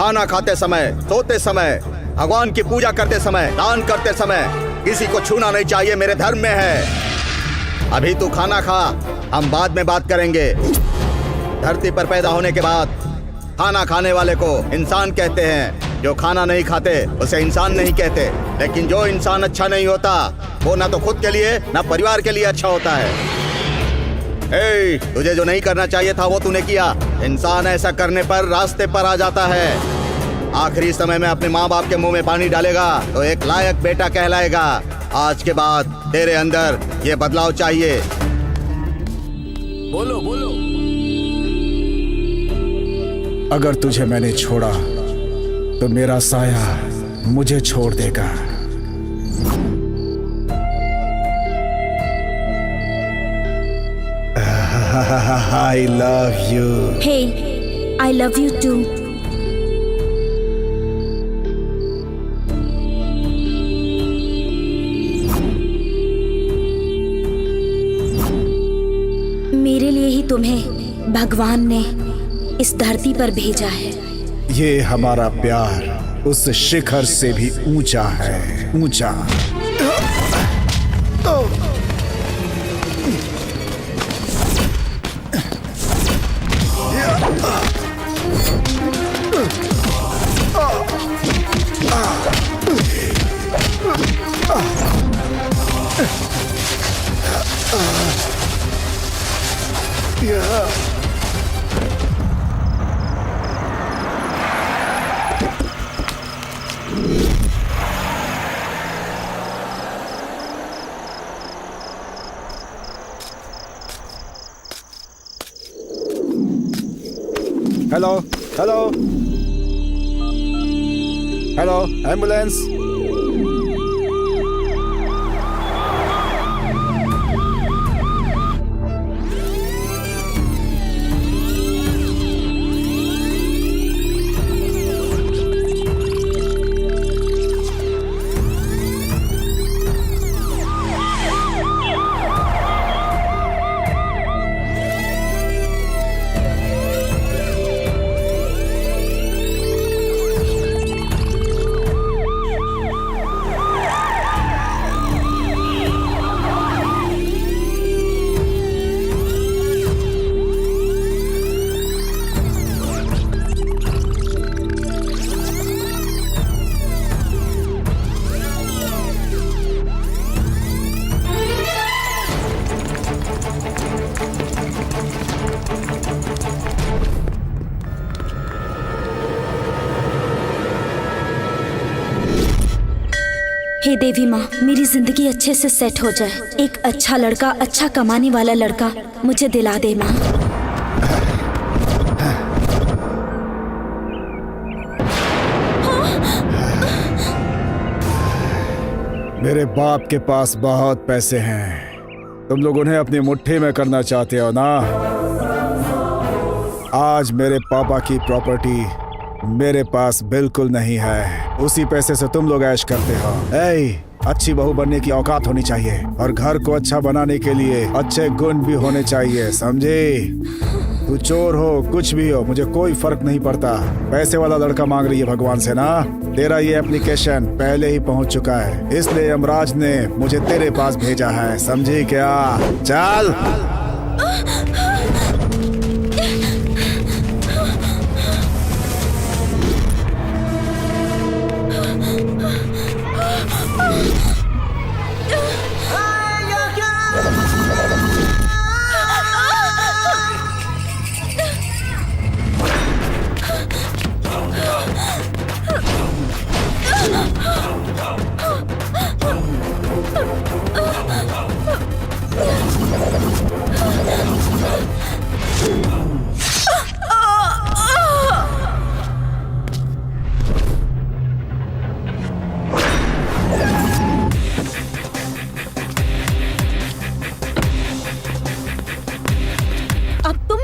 खाना खाते समय, सोते समय, भगवान की पूजा करते समय, दान करते समय किसी को छूना नहीं चाहिए, मेरे धर्म में है। अभी तू खाना खा, हम बाद में बात करेंगे। धरती पर पैदा होने के बाद खाना खाने वाले को इंसान कहते हैं, जो खाना नहीं खाते उसे इंसान नहीं कहते। लेकिन जो इंसान अच्छा नहीं होता वो ना तो खुद के लिए ना परिवार के लिए अच्छा होता है। तुझे जो नहीं करना चाहिए था वो तूने किया। इंसान ऐसा करने पर रास्ते पर आ जाता है। आखिरी समय में अपने माँ बाप के मुंह में पानी डालेगा तो एक लायक बेटा कहलाएगा। आज के बाद तेरे अंदर ये बदलाव चाहिए। बोलो बोलो। अगर तुझे मैंने छोड़ा तो मेरा साया मुझे छोड़ देगा। I love you. Hey, I love you too. मेरे लिए ही तुम्हें भगवान ने इस धरती पर भेजा है। ये हमारा प्यार उस शिखर से भी ऊंचा है, ऊंचा। Hello hello hello, ambulance. हे देवी माँ, मेरी जिंदगी अच्छे से सेट हो जाए। एक अच्छा लड़का, अच्छा कमाने वाला लड़का मुझे दिला दे माँ। मेरे बाप के पास बहुत पैसे हैं, तुम लोग उन्हें अपनी मुट्ठी में करना चाहते हो ना। आज मेरे पापा की प्रॉपर्टी मेरे पास बिल्कुल नहीं है, उसी पैसे से तुम लोग ऐश करते हो। अच्छी बहू बनने की औकात होनी चाहिए और घर को अच्छा बनाने के लिए अच्छे गुण भी होने चाहिए, समझे? तू चोर हो, कुछ भी हो, मुझे कोई फर्क नहीं पड़ता। पैसे वाला लड़का मांग रही है भगवान से ना। तेरा ये एप्लीकेशन पहले ही पहुंच चुका है, इसलिए यमराज ने मुझे तेरे पास भेजा है, समझी क्या? चल।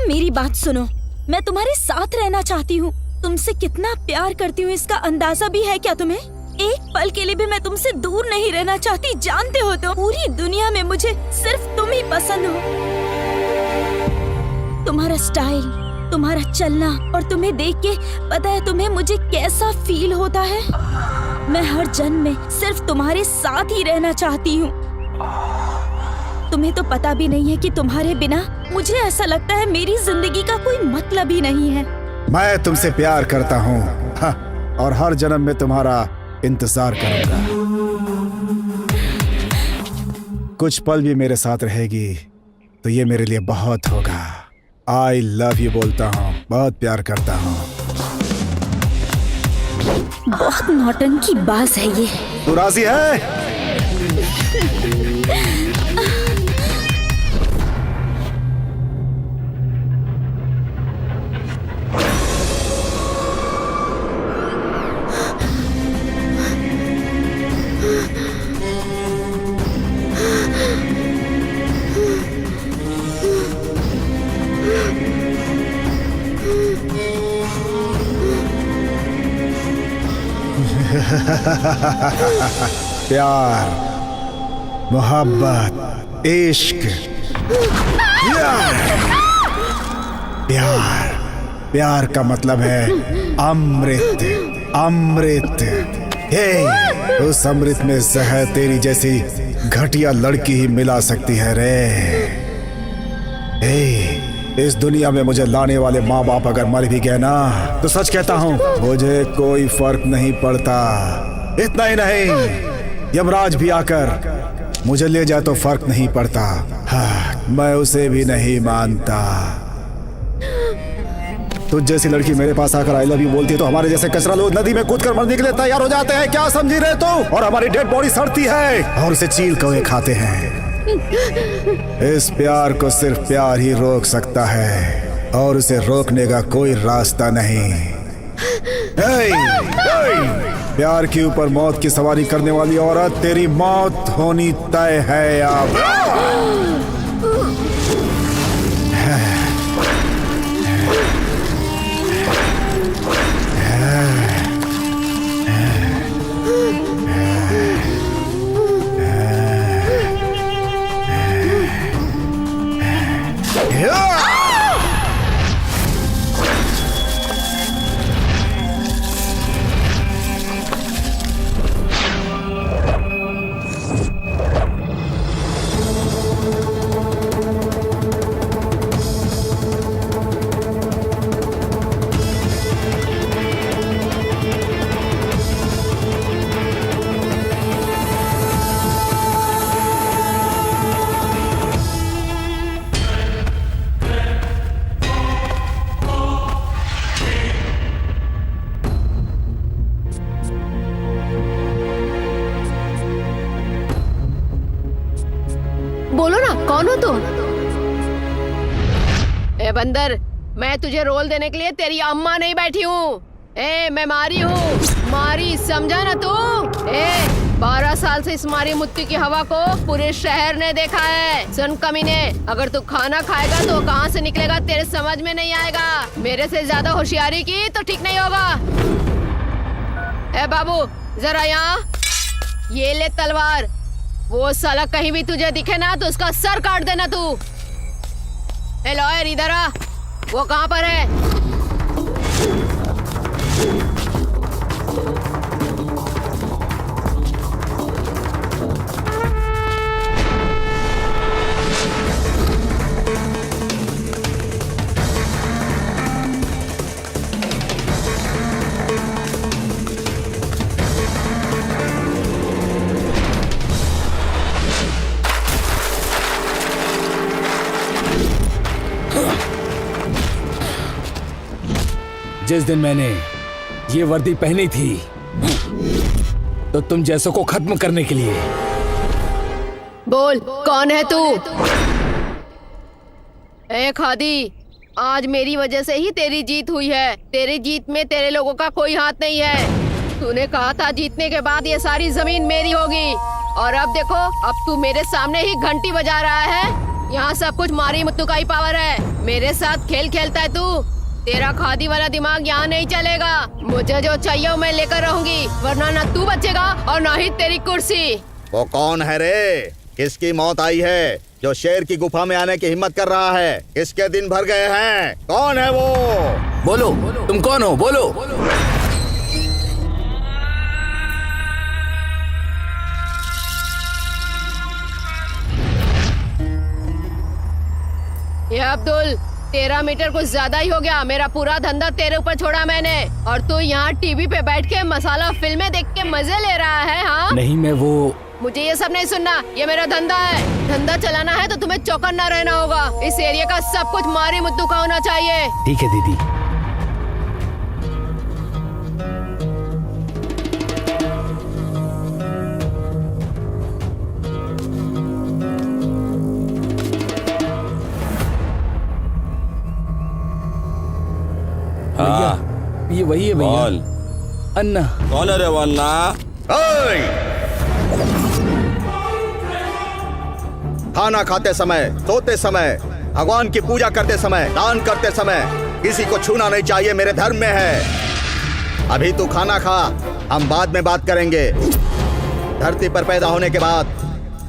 मेरी बात सुनो, मैं तुम्हारे साथ रहना चाहती हूँ। तुमसे कितना प्यार करती हूँ इसका अंदाजा भी है क्या तुम्हें? एक पल के लिए भी मैं तुमसे दूर नहीं रहना चाहती, जानते हो तो। पूरी दुनिया में मुझे सिर्फ तुम ही पसंद हो। तुम्हारा स्टाइल, तुम्हारा चलना और तुम्हें देख के पता है तुम्हें मुझे कैसा फील होता है। मैं हर जन्म में सिर्फ तुम्हारे साथ ही रहना चाहती हूँ। तुम्हें तो पता भी नहीं है कि तुम्हारे बिना मुझे ऐसा लगता है मेरी जिंदगी का कोई मतलब ही नहीं है। मैं तुमसे प्यार करता हूँ और हर जन्म में तुम्हारा इंतजार करूंगा। कुछ पल भी मेरे साथ रहेगी तो ये मेरे लिए बहुत होगा। आई लव यू बोलता हूँ, बहुत प्यार करता हूँ। बहुत नौटंकी बाज है ये। तू राजी है? प्यार, मोहब्बत, इश्क, प्यार। प्यार का मतलब है अमृत, अमृत। हे, उस अमृत में जहर तेरी जैसी घटिया लड़की ही मिला सकती है रे। हे, इस दुनिया में मुझे लाने वाले माँ बाप अगर मर भी गए ना तो सच कहता हूँ मुझे कोई फर्क नहीं पड़ता। इतना ही नहीं, यमराज भी आकर मुझे ले जाए तो फर्क नहीं पड़ता। हाँ, मैं उसे भी नहीं मानता। तुझ जैसी लड़की मेरे पास आकर आई लव यू बोलती है तो हमारे जैसे कचरा लोग नदी में कूदकर मरने के लिए तैयार हो जाते हैं। क्या समझी रहे तो? और हमारी डेड बॉडी सड़ती है और उसे चील कौवे खाते हैं। इस प्यार को सिर्फ प्यार ही रोक सकता है और उसे रोकने का कोई रास्ता नहीं। प्यार के ऊपर मौत की सवारी करने वाली औरत, तेरी मौत होनी तय है अब। बोलो ना, कौन हो तुम? ए बंदर, मैं तुझे रोल देने के लिए तेरी अम्मा नहीं बैठी हूँ। मैं मारी हूँ, मारी, समझा ना तू? 12 साल से इस मारी मुत्ती की हवा को पूरे शहर ने देखा है। सुन कमीने, अगर तू खाना खाएगा तो कहाँ से निकलेगा तेरे समझ में नहीं आएगा। मेरे से ज्यादा होशियारी की तो ठीक नहीं होगा। बाबू जरा यहाँ, ये ले तलवार। वो साला कहीं भी तुझे दिखे ना तो उसका सर काट देना तू। लॉयर इधर आ, वो कहाँ पर है? जिस दिन मैंने ये वर्दी पहनी थी तो तुम जैसों को खत्म करने के लिए। बोल, कौन है तू? खादी, आज मेरी वजह से ही तेरी जीत हुई है। तेरी जीत में तेरे लोगों का कोई हाथ नहीं है। तूने कहा था जीतने के बाद ये सारी जमीन मेरी होगी, और अब देखो, अब तू मेरे सामने ही घंटी बजा रहा है। यहाँ सब कुछ मारी मुत्तू का ही पावर है। मेरे साथ खेल खेलता है तू। तेरा खादी वाला दिमाग यहाँ नहीं चलेगा। मुझे जो चाहिए मैं लेकर रहूंगी, वरना ना तू बचेगा और ना ही तेरी कुर्सी। वो कौन है रे? किसकी मौत आई है? जो शेर की गुफा में आने की हिम्मत कर रहा है? किसके दिन भर गए हैं? कौन है वो? बोलो, तुम कौन हो? बोलो। ये अब्दुल, 13 मीटर कुछ ज्यादा ही हो गया। मेरा पूरा धंधा तेरे ऊपर छोड़ा मैंने, और तू यहाँ टीवी पे बैठ के मसाला फिल्में देख के मजे ले रहा है। हाँ, नहीं, मैं वो मुझे ये सब नहीं सुनना। ये मेरा धंधा है। धंधा चलाना है तो तुम्हें चौकन्ना रहना होगा। इस एरिया का सब कुछ मारी मुद्दू का होना चाहिए। ठीक है दीदी। हाँ, ये वही है भैया। बोल। अन्ना। कौन है रे वो अन्ना? ओए! खाना खाते समय, सोते समय, भगवान की पूजा करते समय, दान करते समय किसी को छूना नहीं चाहिए, मेरे धर्म में है। अभी तू खाना खा, हम बाद में बात करेंगे। धरती पर पैदा होने के बाद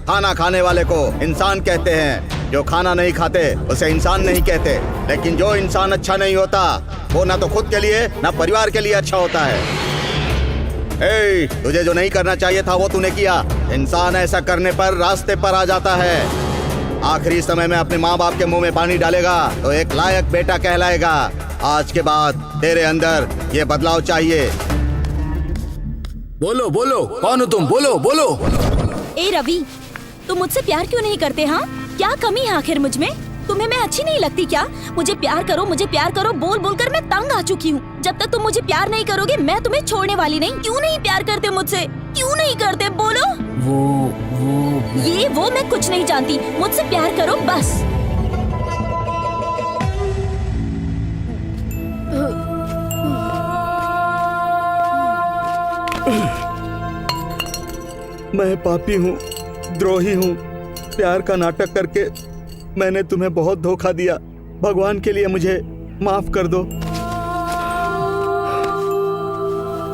खाना खाने वाले को इंसान कहते हैं। जो खाना नहीं खाते उसे इंसान नहीं कहते। लेकिन जो इंसान अच्छा नहीं होता वो ना तो खुद के लिए ना परिवार के लिए अच्छा होता है। ए, तुझे जो नहीं करना चाहिए था वो तूने किया। इंसान ऐसा करने पर रास्ते पर आ जाता है। आखिरी समय में अपने माँ बाप के मुंह में पानी डालेगा तो एक लायक बेटा कहलाएगा। आज के बाद तेरे अंदर ये बदलाव चाहिए। बोलो बोलो, कौन हो तुम? बोलो बोलो। ए रवि, तुम मुझसे प्यार क्यों नहीं करते? हाँ, क्या कमी है आखिर मुझ में? तुम्हें मैं अच्छी नहीं लगती क्या? मुझे प्यार करो, मुझे प्यार करो बोल बोल कर मैं तंग आ चुकी हूँ। जब तक तुम मुझे प्यार नहीं करोगे मैं तुम्हें छोड़ने वाली नहीं। क्यों नहीं प्यार करते मुझसे? क्यों नहीं करते? बोलो। वो मैं कुछ नहीं जानती। मुझसे प्यार करो बस। मैं पापी हूँ, द्रोही हूँ। प्यार का नाटक करके मैंने तुम्हें बहुत धोखा दिया। भगवान के लिए मुझे माफ कर दो।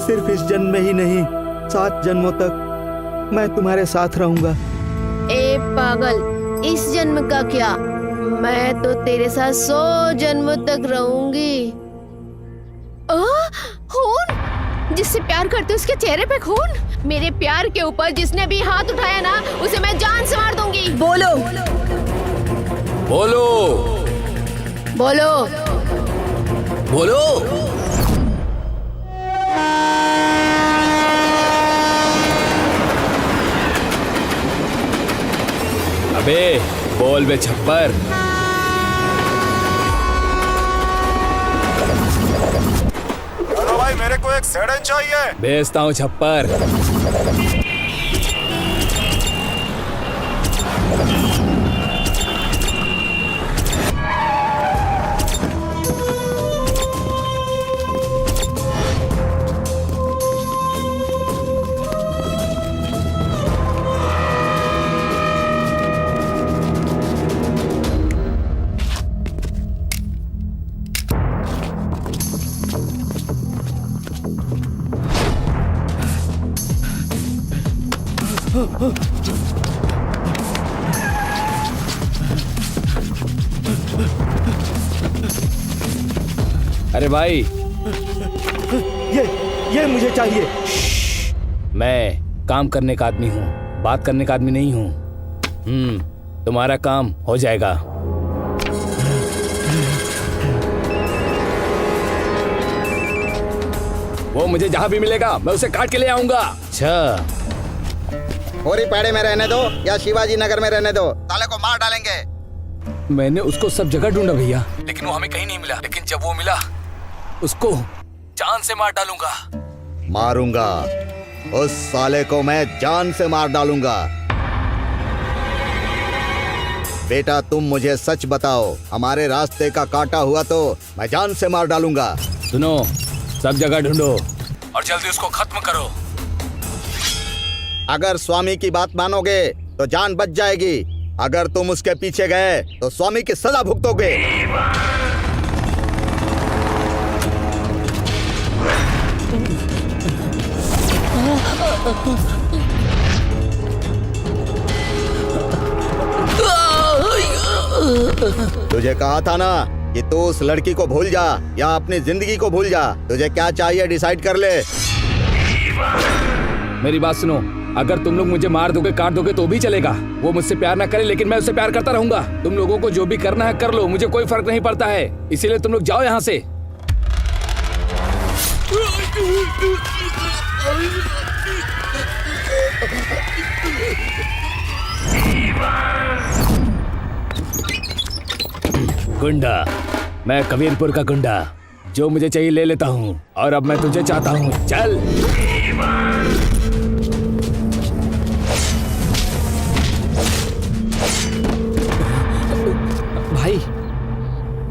सिर्फ इस जन्म में ही नहीं, 7 जन्मों तक मैं तुम्हारे साथ रहूंगा। ए पागल, इस जन्म का क्या? मैं तो तेरे साथ 100 जन्म तक रहूंगी। खून? जिससे प्यार करते उसके चेहरे पे खून? मेरे प्यार के ऊपर जिसने भी हाथ उठाया ना उसे मैं जान से मार दूंगी। बोलो बोलो बोलो बोलो। अबे बोल बे छप्पर। चलो भाई, मेरे को एक सेडन चाहिए। भेजता हूँ छप्पर। अरे भाई, ये मुझे चाहिए। मैं काम करने का आदमी हूँ, बात करने का आदमी नहीं हूँ। तुम्हारा काम हो जाएगा। वो मुझे जहाँ भी मिलेगा मैं उसे काट के ले आऊंगा। अच्छा, होरी पैड़े में रहने दो या शिवाजी नगर में रहने दो, साले को मार डालेंगे। मैंने उसको सब जगह ढूंढा भैया, लेकिन वो हमें कहीं नहीं मिला। लेकिन जब वो मिला उसको जान से मार डालूंगा। मारूंगा उस साले को, मैं जान से मार डालूंगा। बेटा तुम मुझे सच बताओ, हमारे रास्ते का काटा हुआ तो मैं जान से मार डालूंगा। सुनो, सब जगह ढूंढो और जल्दी उसको खत्म करो। अगर स्वामी की बात मानोगे तो जान बच जाएगी। अगर तुम उसके पीछे गए तो स्वामी की सजा भुगतोगे। तुझे कहा था ना कि तू उस लड़की को भूल जा या अपनी जिंदगी को भूल जा। तुझे क्या चाहिए डिसाइड कर ले। मेरी बात सुनो, अगर तुम लोग मुझे मार दोगे, काट दोगे तो भी चलेगा। वो मुझसे प्यार ना करे लेकिन मैं उससे प्यार करता रहूंगा। तुम लोगों को जो भी करना है कर लो, मुझे कोई फर्क नहीं पड़ता है। इसीलिए तुम लोग जाओ यहाँ से। गुंडा, मैं कबीरपुर का गुंडा, जो मुझे चाहिए ले लेता हूँ और अब मैं तुझे चाहता हूँ। चल। भाई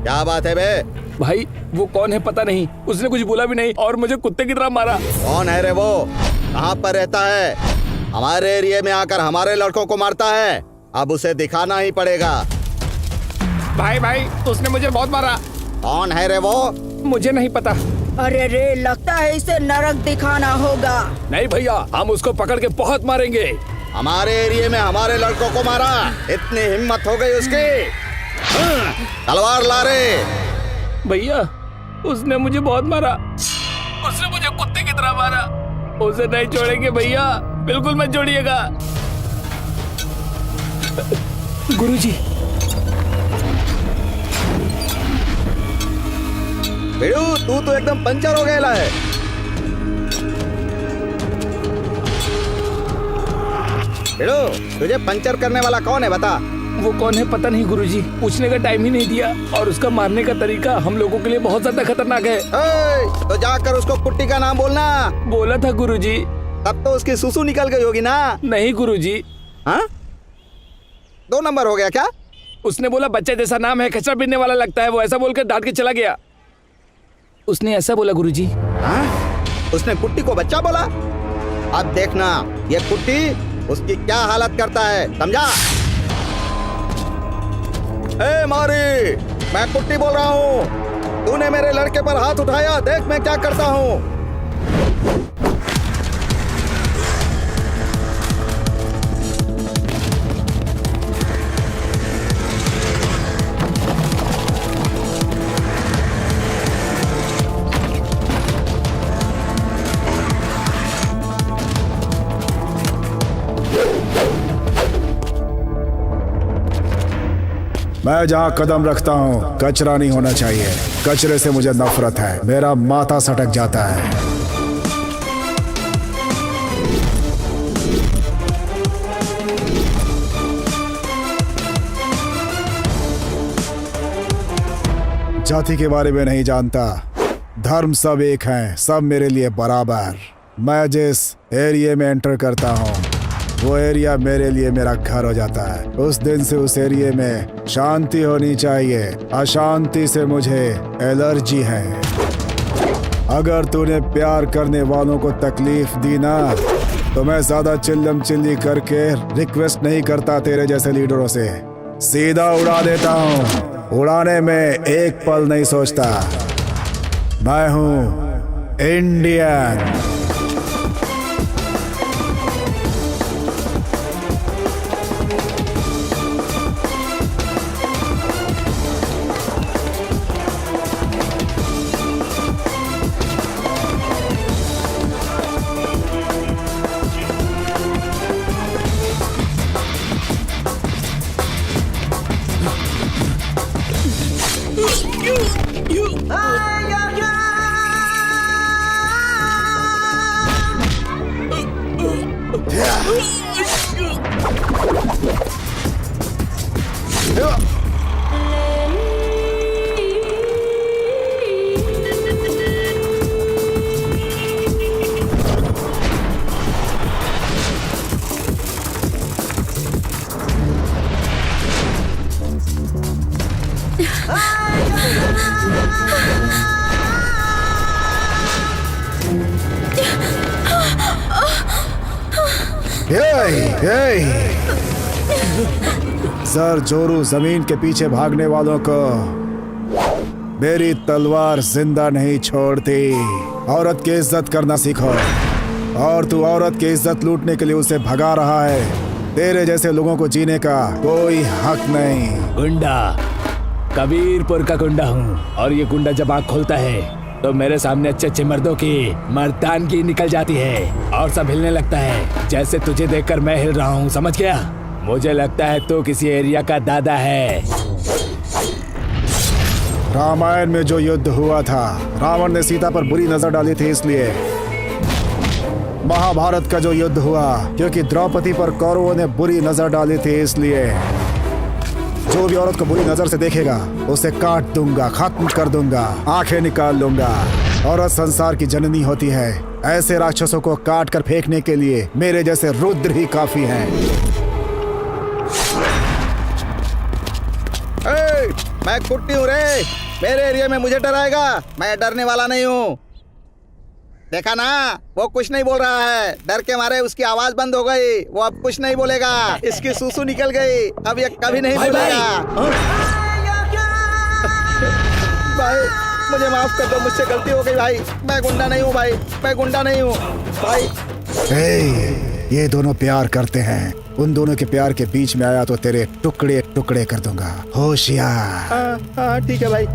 क्या बात है बे? भाई वो कौन है पता नहीं, उसने कुछ बोला भी नहीं और मुझे कुत्ते की तरह मारा। कौन है रे वो? कहाँ पर रहता है? हमारे एरिया में आकर हमारे लड़कों को मारता है। अब उसे दिखाना ही पड़ेगा। भाई भाई उसने मुझे बहुत मारा। कौन है रे वो? मुझे नहीं पता। अरे रे, लगता है इसे नरक दिखाना होगा। नहीं भैया, हम उसको पकड़ के बहुत मारेंगे। हमारे एरिया में हमारे लड़कों को मारा, इतनी हिम्मत हो गई उसकी। तलवार ला रे। भैया उसने मुझे बहुत मारा, उसने मुझे कुत्ते की तरह मारा। उसे नहीं छोड़ेंगे भैया, बिल्कुल मत छोड़िएगा। गुरुजी। बेड़ू, तू तो एकदम पंचर हो गया है। बेड़ू, तुझे पंचर करने वाला कौन है बता? वो कौन है पता नहीं गुरुजी, पूछने का टाइम ही नहीं दिया और उसका मारने का तरीका हम लोगों के लिए बहुत ज्यादा खतरनाक है। तो जाकर उसको कुट्टी का नाम बोलना। बोला था गुरुजी। तब तो उसकी सुसु निकल गई होगी ना? नहीं गुरुजी। हाँ? 2 नंबर हो गया क्या? उसने बोला बच्चे जैसा नाम है, कचरा पीने वाला लगता है, वो ऐसा बोलकर डांट के चला गया। उसने ऐसा बोला गुरुजी। हाँ? उसने कुट्टी को बच्चा बोला? अब देखना ये कुट्टी उसकी क्या हालत करता है, समझा? ए मारी, मैं कुट्टी बोल रहा हूँ। तूने मेरे लड़के पर हाथ उठाया, देख मैं क्या करता हूँ। मैं जहाँ कदम रखता हूँ कचरा नहीं होना चाहिए। कचरे से मुझे नफरत है, मेरा माथा सटक जाता है। जाति के बारे में नहीं जानता, धर्म सब एक हैं, सब मेरे लिए बराबर। मैं जिस एरिया में एंटर करता हूँ वो एरिया मेरे लिए मेरा घर हो जाता है। उस दिन से उस एरिया में शांति होनी चाहिए, अशांति से मुझे एलर्जी है। अगर तूने प्यार करने वालों को तकलीफ दी ना तो मैं ज्यादा चिल्लम चिल्ली करके रिक्वेस्ट नहीं करता तेरे जैसे लीडरों से, सीधा उड़ा देता हूँ। उड़ाने में एक पल नहीं सोचता। मैं हूँ इंडियन। सर जोरू जमीन के पीछे भागने वालों को मेरी तलवार जिंदा नहीं छोड़ती। औरत की इज्जत करना सीखो। और तू औरत की इज्जत लूटने के लिए उसे भगा रहा है। तेरे जैसे लोगों को जीने का कोई हक नहीं। गुंडा, कबीरपुर का गुंडा हूँ और ये गुंडा जब आँख खोलता है तो मेरे सामने अच्छे अच्छे मर्दों की मर्दानगी निकल जाती है और सब हिलने लगता है। जैसे तुझे देखकर मैं हिल रहा हूँ, समझ गया? मुझे लगता है तू किसी एरिया का दादा है। रामायण में जो युद्ध हुआ था, रावण ने सीता पर बुरी नजर डाली थी, इसलिए महाभारत का जो युद्ध हुआ क्योंकि द्रौपदी पर कौरवों ने बुरी नजर डाली थी, इसलिए जो भी औरत को बुरी नजर से देखेगा उसे काट दूंगा, खत्म कर दूंगा, आंखें निकाल लूंगा। औरत संसार की जननी होती है। ऐसे राक्षसों को काट कर फेंकने के लिए मेरे जैसे रुद्र ही काफी हैं। मैं कुट्टी हूँ रे, मेरे एरिया में मुझे डराएगा? मैं डरने वाला नहीं हूँ। देखा ना, वो कुछ नहीं बोल रहा है, डर के मारे उसकी आवाज बंद हो गई। वो अब कुछ नहीं बोलेगा, इसकी सूसू निकल गई, अब ये कभी नहीं बोलेगा। भाई मुझे माफ कर दो, मुझसे गलती हो गई भाई। मैं गुंडा नहीं हूँ भाई, मैं गुंडा नहीं हूँ भाई। ये दोनों प्यार करते हैं, उन दोनों के प्यार के बीच में आया तो तेरे टुकड़े टुकड़े कर दूंगा, होशियार। हाँ ठीक है भाई।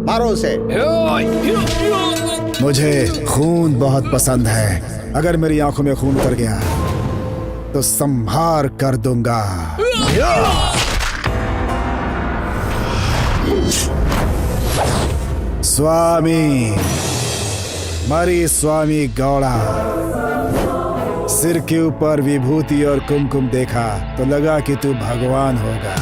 मारो उसे। मुझे खून बहुत पसंद है। अगर मेरी आंखों में खून उतर गया तो संहार कर दूंगा। स्वामी मरी स्वामी गौड़ा। सिर के ऊपर विभूति और कुमकुम देखा तो लगा कि तू भगवान होगा।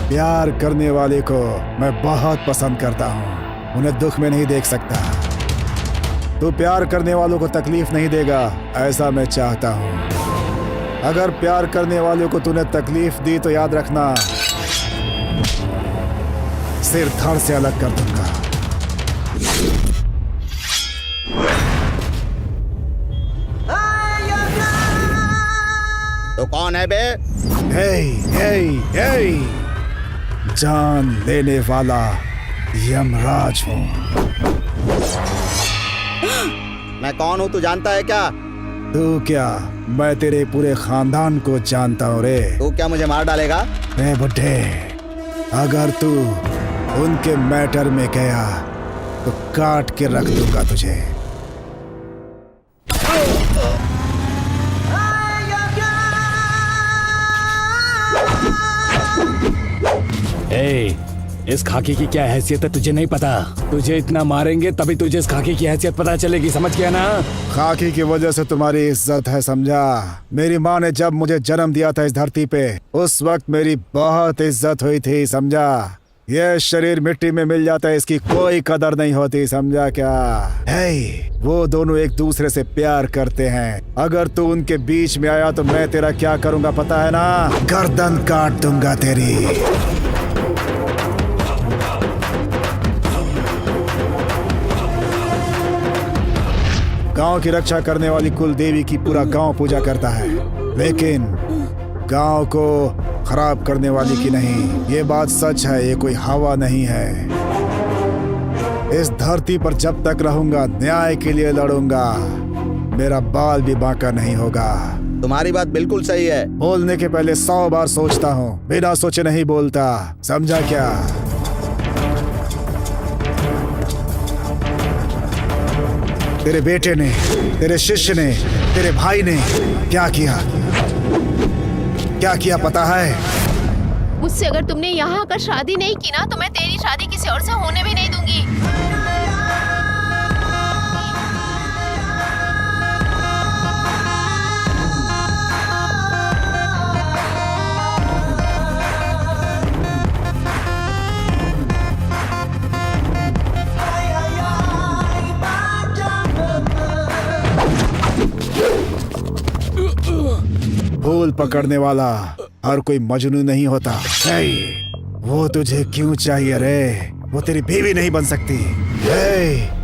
प्यार करने वाले को मैं बहुत पसंद करता हूँ, उन्हें दुख में नहीं देख सकता। तू प्यार करने वालों को तकलीफ नहीं देगा, ऐसा मैं चाहता हूँ। अगर प्यार करने वालों को तूने तकलीफ दी तो याद रखना, सिर धड़ से अलग कर दूंगा। तो कौन है बे? हे जान लेने वाला यमराज हूँ। मैं कौन हूँ तू जानता है क्या? तू क्या, मैं तेरे पूरे खानदान को जानता हूँ रे। तू क्या मुझे मार डालेगा? रे बुड्ढे, अगर तू उनके मैटर में गया तो काट के रख दूंगा तुझे। इस खाकी की क्या हैसियत है तुझे नहीं पता? तुझे इतना मारेंगे तभी तुझे इस खाकी की हैसियत पता चलेगी, समझ गया ना? खाकी की वजह से तुम्हारी इज्जत है, समझा? मेरी माँ ने जब मुझे जन्म दिया था इस धरती पे, उस वक्त मेरी बहुत इज्जत हुई थी, समझा? यह शरीर मिट्टी में मिल जाता है, इसकी कोई कदर नहीं होती, समझा क्या? वो दोनों एक दूसरे से प्यार करते हैं। अगर तू उनके बीच में आया तो मैं तेरा क्या करूंगा पता है ना? गर्दन काट दूंगा तेरी। गांव की रक्षा करने वाली कुल देवी की पूरा गांव पूजा करता है, लेकिन गांव को खराब करने वाली की नहीं। ये बात सच है, ये कोई हवा नहीं है। इस धरती पर जब तक रहूंगा न्याय के लिए लड़ूंगा, मेरा बाल भी बांका नहीं होगा। तुम्हारी बात बिल्कुल सही है। बोलने के पहले 100 बार सोचता हूँ, बिना सोचे नहीं बोलता, समझा क्या? तेरे बेटे ने, तेरे शिष्य ने, तेरे भाई ने क्या किया? क्या किया पता है? मुझसे अगर तुमने यहाँ आकर शादी नहीं की ना तो मैं तेरी शादी किसी और से होने भी नहीं दूंगी। फूल पकड़ने वाला हर कोई मजनू नहीं होता। वो तुझे क्यों चाहिए रे? वो तेरी बीवी नहीं बन सकती।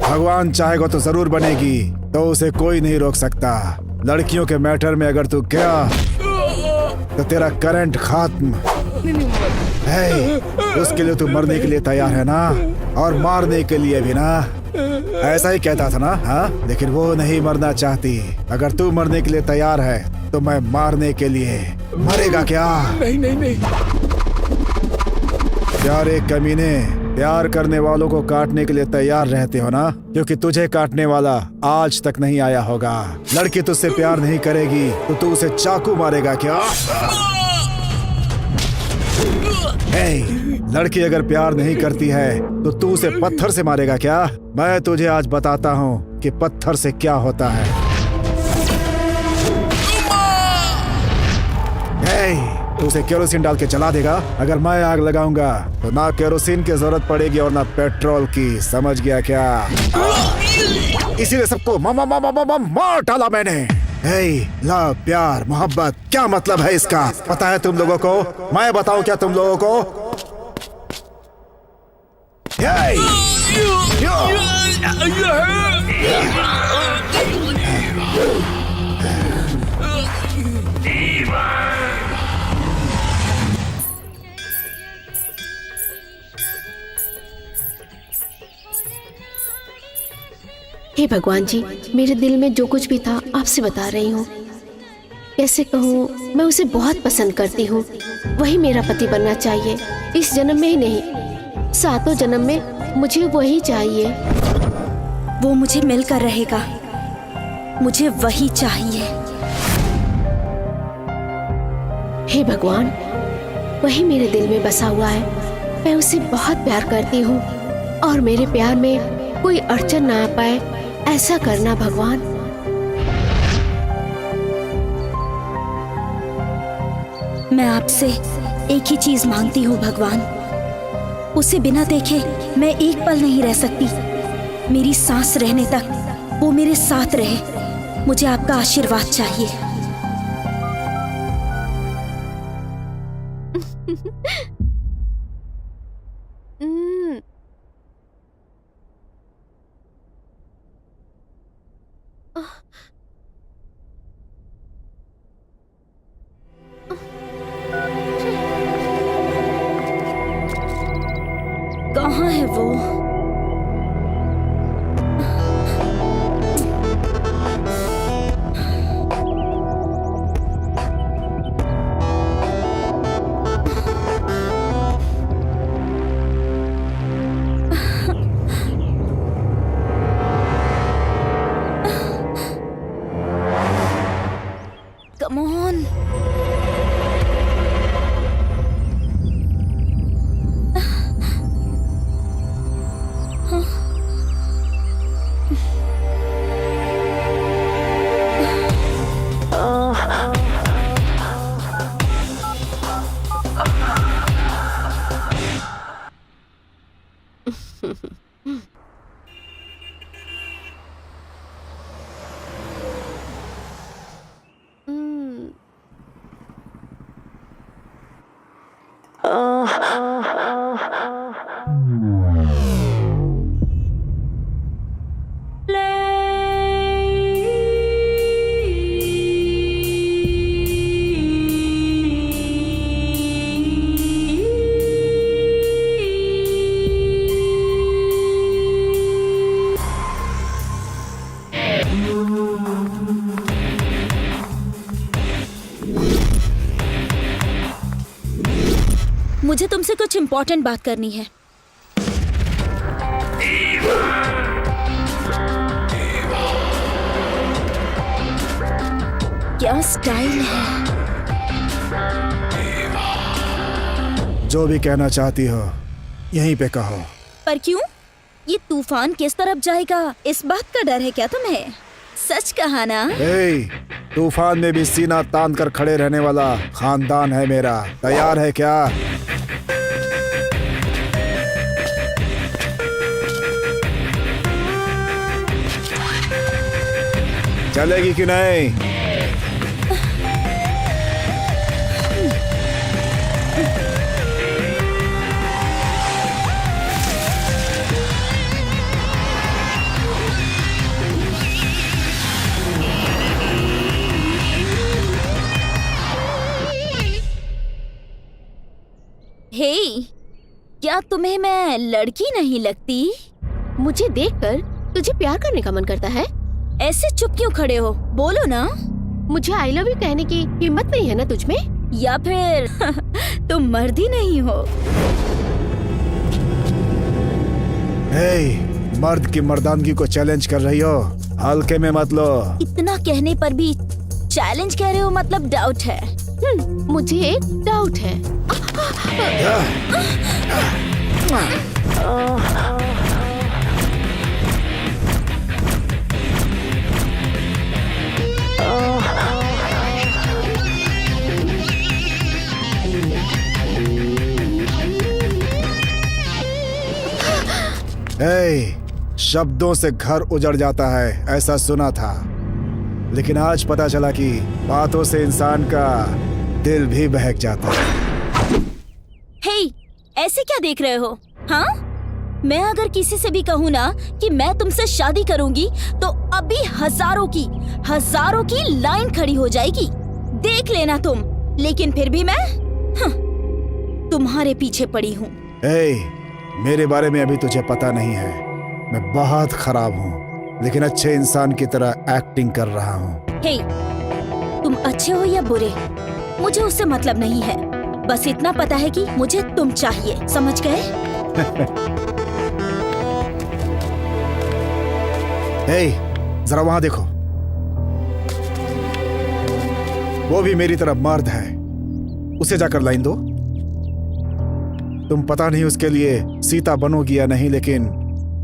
भगवान चाहेगा तो जरूर बनेगी, तो उसे कोई नहीं रोक सकता। लड़कियों के मैटर में अगर तू गया तो तेरा करंट खत्म। उसके लिए तू मरने के लिए तैयार है ना? और मारने के लिए भी ना? ऐसा ही कहता था ना, हाँ? लेकिन वो नहीं मरना चाहती। अगर तू मरने के लिए तैयार है तो मैं मारने के लिए। मरेगा क्या? नहीं नहीं नहीं। प्यारे कमीने, प्यार करने वालों को काटने के लिए तैयार रहते हो ना? क्योंकि तुझे काटने वाला आज तक नहीं आया होगा। लड़की तुझसे प्यार नहीं करेगी तो तू उसे चाकू मारेगा क्या? लड़की अगर प्यार नहीं करती है तो तू उसे पत्थर से मारेगा क्या? मैं तुझे आज बताता हूँ कि पत्थर से क्या होता है। तू उसे केरोसिन डाल के जला देगा। अगर मैं आग लगाऊंगा तो ना केरोसिन की जरूरत पड़ेगी और ना पेट्रोल की। समझ गया क्या? इसीलिए सबको मार डाला मैंने। लव, प्यार, मोहब्बत, क्या मतलब है इसका? पता है तुम लोगों को? मैं बताऊं क्या तुम लोगों को? हे भगवान जी, मेरे दिल में जो कुछ भी था आपसे बता रही हूँ। कैसे कहूँ, मैं उसे बहुत पसंद करती हूँ। वही मेरा पति बनना चाहिए। इस जन्म में ही नहीं, 7 जन्म में मुझे वही चाहिए। वो मुझे मिलकर रहेगा। मुझे वही चाहिए। हे भगवान, वही मेरे दिल में बसा हुआ है। मैं उसे बहुत प्यार करती हूँ और मेरे प्यार में कोई अड़चन ना आ पाए, ऐसा करना भगवान। मैं आपसे एक ही चीज मांगती हूँ भगवान। उसे बिना देखे मैं एक पल नहीं रह सकती। मेरी सांस रहने तक वो मेरे साथ रहे। मुझे आपका आशीर्वाद चाहिए। कहाँ है वो? Come on. मुझे तुमसे कुछ इम्पोर्टेंट बात करनी है। क्या स्टाइल है। जो भी कहना चाहती हो यहीं पे कहो। पर क्यों? ये तूफान किस तरफ जाएगा, इस बात का डर है क्या तुम्हें? सच कहा ना? तूफान में भी सीना तान कर खड़े रहने वाला खानदान है मेरा। तैयार है क्या? चलेगी कि नहीं? हे, क्या तुम्हें मैं लड़की नहीं लगती? मुझे देखकर तुझे प्यार करने का मन करता है? ऐसे चुप क्यों खड़े हो? बोलो ना। मुझे आई लव यू कहने की हिम्मत नहीं है ना तुझ में? या फिर तुम मर्द ही नहीं हो? हे, मर्द की मर्दानगी को चैलेंज कर रही हो? हल्के में मत लो। इतना कहने पर भी चैलेंज कह रहे हो, मतलब डाउट है। मुझे एक डाउट है। हे, शब्दों से घर उजड़ जाता है, ऐसा सुना था, लेकिन आज पता चला कि बातों से इंसान का दिल भी बहक जाता है। हे, ऐसे क्या देख रहे हो? हाँ, मैं अगर किसी से भी कहूँ ना कि मैं तुमसे शादी करूंगी तो अभी हजारों की लाइन खड़ी हो जाएगी, देख लेना तुम। लेकिन फिर भी मैं तुम्हारे पीछे पड़ी हूँ। मेरे बारे में अभी तुझे पता नहीं है, मैं बहुत खराब हूँ, लेकिन अच्छे इंसान की तरह एक्टिंग कर रहा हूँ। हे, तुम अच्छे हो या बुरे, मुझे उससे मतलब नहीं है। बस इतना पता है कि मुझे तुम चाहिए, समझ गए? हे, जरा वहां देखो, वो भी मेरी तरफ मर्द है, उसे जाकर लाइन दो। तुम पता नहीं उसके लिए सीता बनोगी या नहीं, लेकिन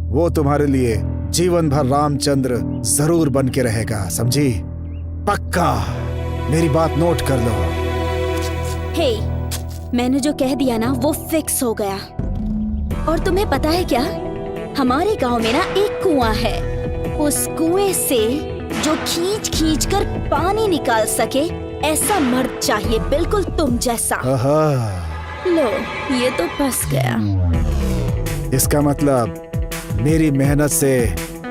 वो तुम्हारे लिए जीवन भर रामचंद्र जरूर बन के रहेगा, समझी? पक्का, मेरी बात नोट कर लो। हे, मैंने जो कह दिया ना वो फिक्स हो गया। और तुम्हें पता है क्या, हमारे गांव में ना एक कुआं है, उस कुएं से जो खींच कर पानी निकाल सके, ऐसा मर्द चाहिए, बिल्कुल तुम जैसा। लो, ये तो फंस गया। इसका मतलब मेरी मेहनत से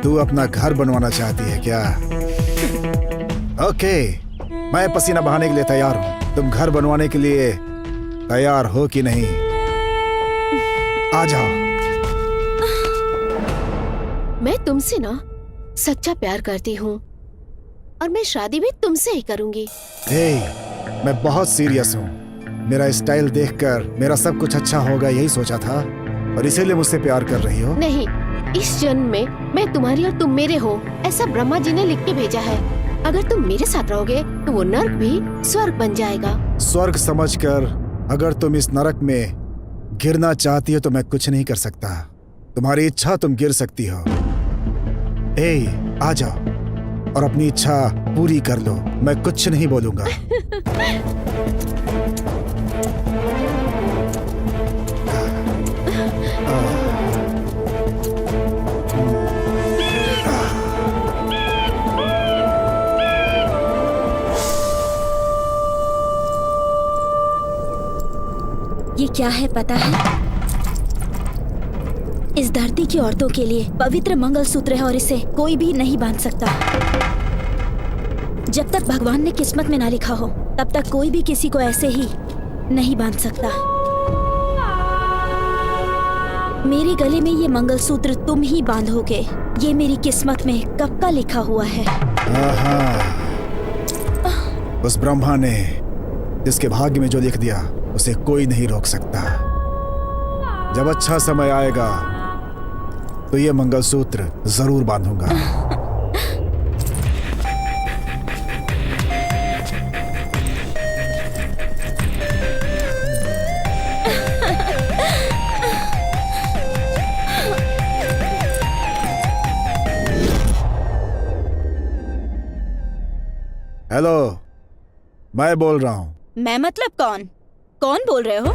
तू अपना घर बनवाना चाहती है क्या? ओके, मैं पसीना बहाने के लिए तैयार हूँ। तुम घर बनवाने के लिए तैयार हो कि नहीं? आ जाओ। मैं तुमसे ना सच्चा प्यार करती हूँ और मैं शादी भी तुमसे ही करूँगी। मैं बहुत सीरियस हूँ। मेरा स्टाइल देखकर मेरा सब कुछ अच्छा होगा यही सोचा था, और इसीलिए मुझसे प्यार कर रही हो? नहीं, इस जन्म में मैं तुम्हारी और तुम मेरे हो, ऐसा ब्रह्मा जी ने लिख के भेजा है। अगर तुम मेरे साथ रहोगे तो वो नर्क भी स्वर्ग बन जाएगा। स्वर्ग समझकर अगर तुम इस नरक में गिरना चाहती हो तो मैं कुछ नहीं कर सकता। तुम्हारी इच्छा, तुम गिर सकती हो। आ जाओ और अपनी इच्छा पूरी कर लो, मैं कुछ नहीं बोलूंगा। ये क्या है पता है? इस धरती की औरतों के लिए पवित्र मंगलसूत्र है और इसे कोई भी नहीं बांध सकता। जब तक भगवान ने किस्मत में ना लिखा हो तब तक कोई भी किसी को ऐसे ही नहीं बांध सकता। मेरे गले में ये मंगलसूत्र तुम ही बांधोगे, ये मेरी किस्मत में कब का लिखा हुआ है। उस ब्रह्मा ने जिसके भाग्य में जो लिख दिया उसे कोई नहीं रोक सकता। जब अच्छा समय आएगा तो ये मंगलसूत्र जरूर बांधूंगा। हेलो, मैं बोल रहा हूँ। मैं मतलब कौन बोल रहे हो?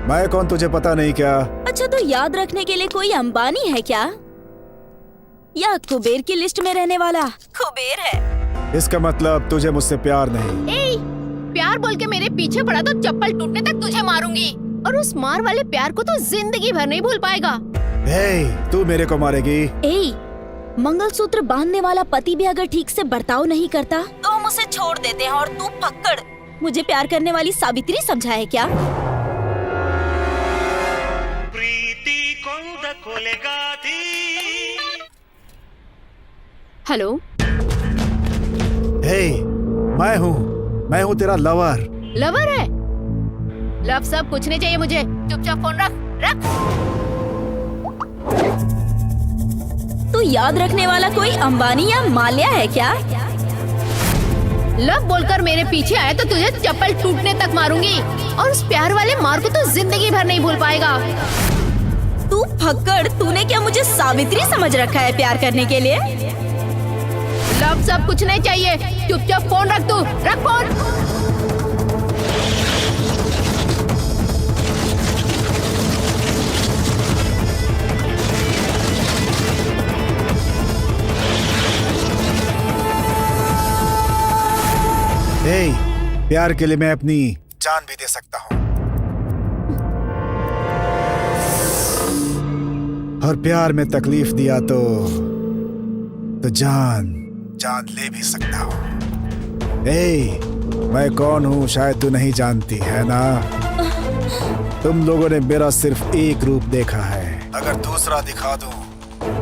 मैं कौन तुझे पता नहीं क्या? अच्छा, तो याद रखने के लिए कोई अंबानी है क्या, या कुबेर की लिस्ट में रहने वाला कुबेर है? इसका मतलब तुझे मुझसे प्यार नहीं। प्यार बोल के मेरे पीछे पड़ा तो चप्पल टूटने तक तुझे मारूंगी, और उस मार वाले प्यार को तो जिंदगी भर नहीं भूल पाएगा। तू मेरे को मारेगी? मंगलसूत्र बांधने वाला पति भी अगर ठीक से बर्ताव नहीं करता तो हम उसे छोड़ देते हैं, और तू फक्कड़ मुझे प्यार करने वाली सावित्री समझा है क्या? प्रीति ಕೊಂದ ಕೊಲೆಗಾತಿ हेलो। हे, मैं हूँ तेरा लवर। लवर है? लव सब कुछ नहीं चाहिए मुझे, चुपचाप फोन रख। तू याद रखने वाला कोई अंबानी या माल्या है क्या? लव बोलकर मेरे पीछे आए तो तुझे चप्पल टूटने तक मारूंगी, और उस प्यार वाले मार को तो जिंदगी भर नहीं भूल पाएगा। तू फक्कड़, तूने क्या मुझे सावित्री समझ रखा है प्यार करने के लिए? लव सब कुछ नहीं चाहिए, चुपचाप फोन रख। तू रख फोन। हे, प्यार के लिए मैं अपनी जान भी दे सकता हूँ, और प्यार में तकलीफ दिया तो जान ले भी सकता हूँ। हे, मैं कौन हूँ शायद तू नहीं जानती है ना। तुम लोगों ने मेरा सिर्फ एक रूप देखा है, अगर दूसरा दिखा दूं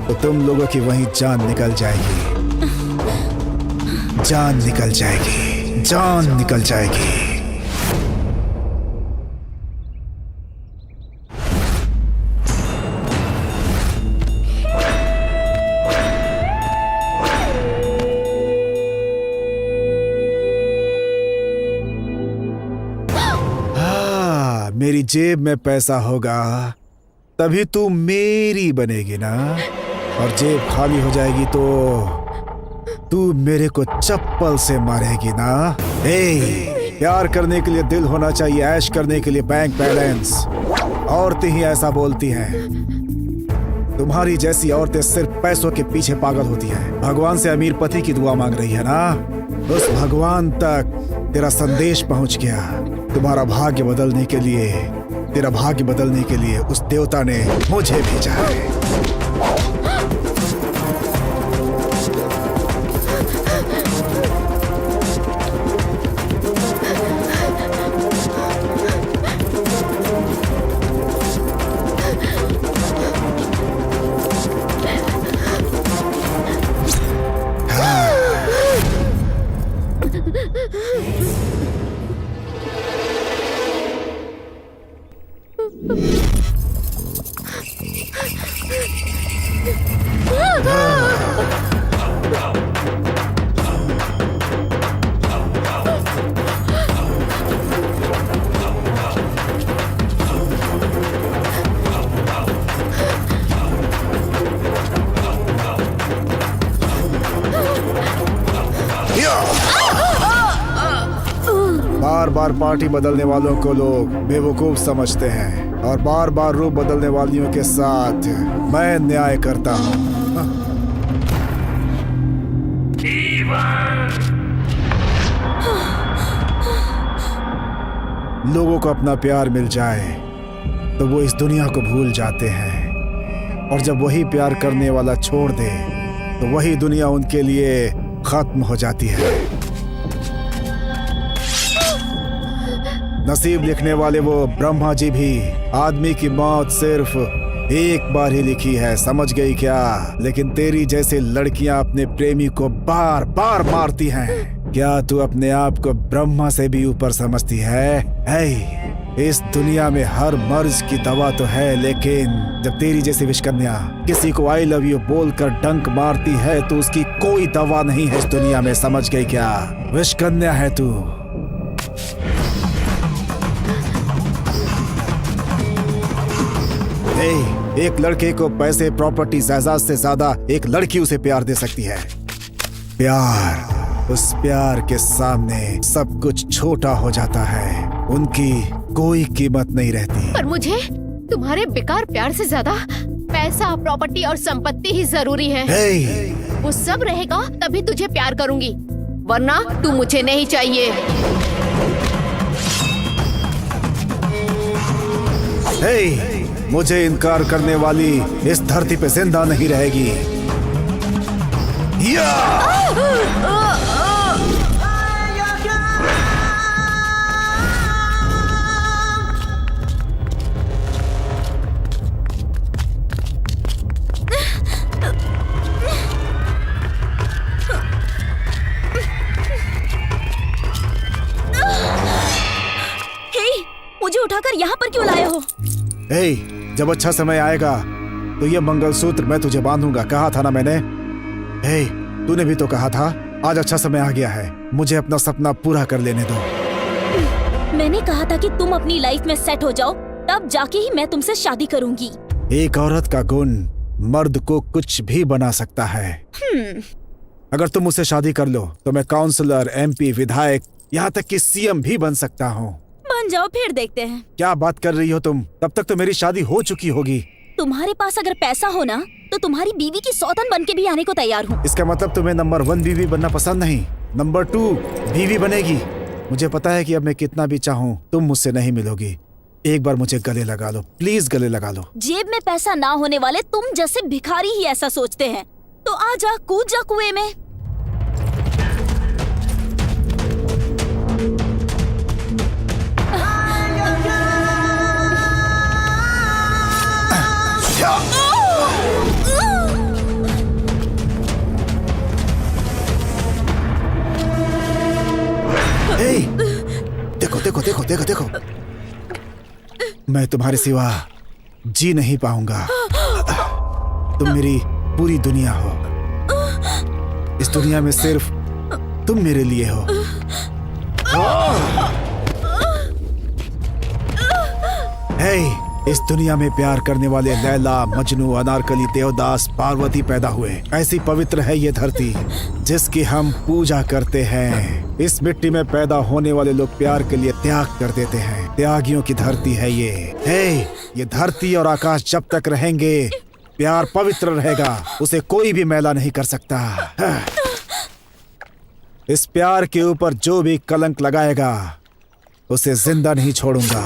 तो तुम लोगों की वहीं जान निकल जाएगी। जान निकल जाएगी। मेरी जेब में पैसा होगा तभी तू मेरी बनेगी ना, और जेब खाली हो जाएगी तो तू मेरे को चप्पल से मारेगी ना। प्यार करने के लिए दिल होना चाहिए, ऐश करने के लिए बैंक बैलेंस। औरतें ही ऐसा बोलती हैं। तुम्हारी जैसी औरतें सिर्फ पैसों के पीछे पागल होती हैं। भगवान से अमीर पति की दुआ मांग रही है ना, उस भगवान तक तेरा संदेश पहुंच गया। तुम्हारा भाग्य बदलने के लिए, तेरा भाग्य बदलने के लिए उस देवता ने मुझे भेजा है। बार बार पार्टी बदलने वालों को लोग बेवकूफ समझते हैं, और बार बार रूप बदलने वालियों के साथ मैं न्याय करता हूँ। लोगों को अपना प्यार मिल जाए तो वो इस दुनिया को भूल जाते हैं, और जब वही प्यार करने वाला छोड़ दे तो वही दुनिया उनके लिए खत्म हो जाती है। नसीब लिखने वाले वो ब्रह्मा जी भी आदमी की मौत सिर्फ एक बार ही लिखी है, समझ गई क्या? लेकिन तेरी जैसे लड़कियां अपने प्रेमी को बार बार मारती हैं। क्या तू अपने आप को ब्रह्मा से भी ऊपर समझती है? इस दुनिया में हर मर्ज की दवा तो है, लेकिन जब तेरी जैसी विषकन्या किसी को आई लव यू बोलकर डंक मारती है तो उसकी कोई दवा नहीं है इस दुनिया में, समझ गई क्या? विषकन्या है तू। एक लड़के को पैसे, प्रॉपर्टी, जायदाद से ज्यादा एक लड़की उसे प्यार दे सकती है। प्यार, उस प्यार के सामने सब कुछ छोटा हो जाता है, उनकी कोई कीमत नहीं रहती। पर मुझे तुम्हारे बेकार प्यार से ज्यादा पैसा, प्रॉपर्टी और संपत्ति ही जरूरी है। वो सब रहेगा तभी तुझे प्यार करूंगी, वरना तू मुझे नहीं चाहिए। मुझे इनकार करने वाली इस धरती पे जिंदा नहीं रहेगी। क्यों लाए हो? ए, जब अच्छा समय आएगा तो ये मंगलसूत्र मैं तुझे बांधूंगा, कहा था ना मैंने। ए, तूने भी तो कहा था आज अच्छा समय आ गया है, मुझे अपना सपना पूरा कर लेने दो। मैंने कहा था कि तुम अपनी लाइफ में सेट हो जाओ, तब जाके ही मैं तुमसे शादी करूंगी। एक औरत का गुण मर्द को कुछ भी बना सकता है। अगर तुम मुझसे शादी कर लो तो मैं काउंसलर, MP, विधायक, यहाँ तक कि CM भी बन सकता हूँ। बन जाओ, फिर देखते हैं। क्या बात कर रही हो तुम? तब तक तो मेरी शादी हो चुकी होगी। तुम्हारे पास अगर पैसा हो ना तो तुम्हारी बीवी की सौतन बन के भी आने को तैयार हूँ। इसका मतलब तुम्हें नंबर 1 बीवी बनना पसंद नहीं, नंबर 2 बीवी बनेगी। मुझे पता है कि अब मैं कितना भी चाहूँ तुम मुझसे नहीं मिलोगी। एक बार मुझे गले लगा लो, प्लीज गले लगा लो। जेब में पैसा ना होने वाले तुम जैसे भिखारी ही ऐसा सोचते हैं, तो आ जा, कूद जा कुएं में। ए, देखो देखो देखो देखो देखो, मैं तुम्हारे सिवा जी नहीं पाऊंगा। तुम मेरी पूरी दुनिया हो। इस दुनिया में सिर्फ तुम मेरे लिए हो। हे, इस दुनिया में प्यार करने वाले लैला, मजनू, अनारकली, देवदास, पार्वती पैदा हुए। ऐसी पवित्र है ये धरती जिसकी हम पूजा करते हैं। इस मिट्टी में पैदा होने वाले लोग प्यार के लिए त्याग कर देते हैं। त्यागियों की धरती है ये। हे, ये धरती और आकाश जब तक रहेंगे प्यार पवित्र रहेगा, उसे कोई भी मैला नहीं कर सकता। इस प्यार के ऊपर जो भी कलंक लगाएगा उसे जिंदा नहीं छोड़ूंगा।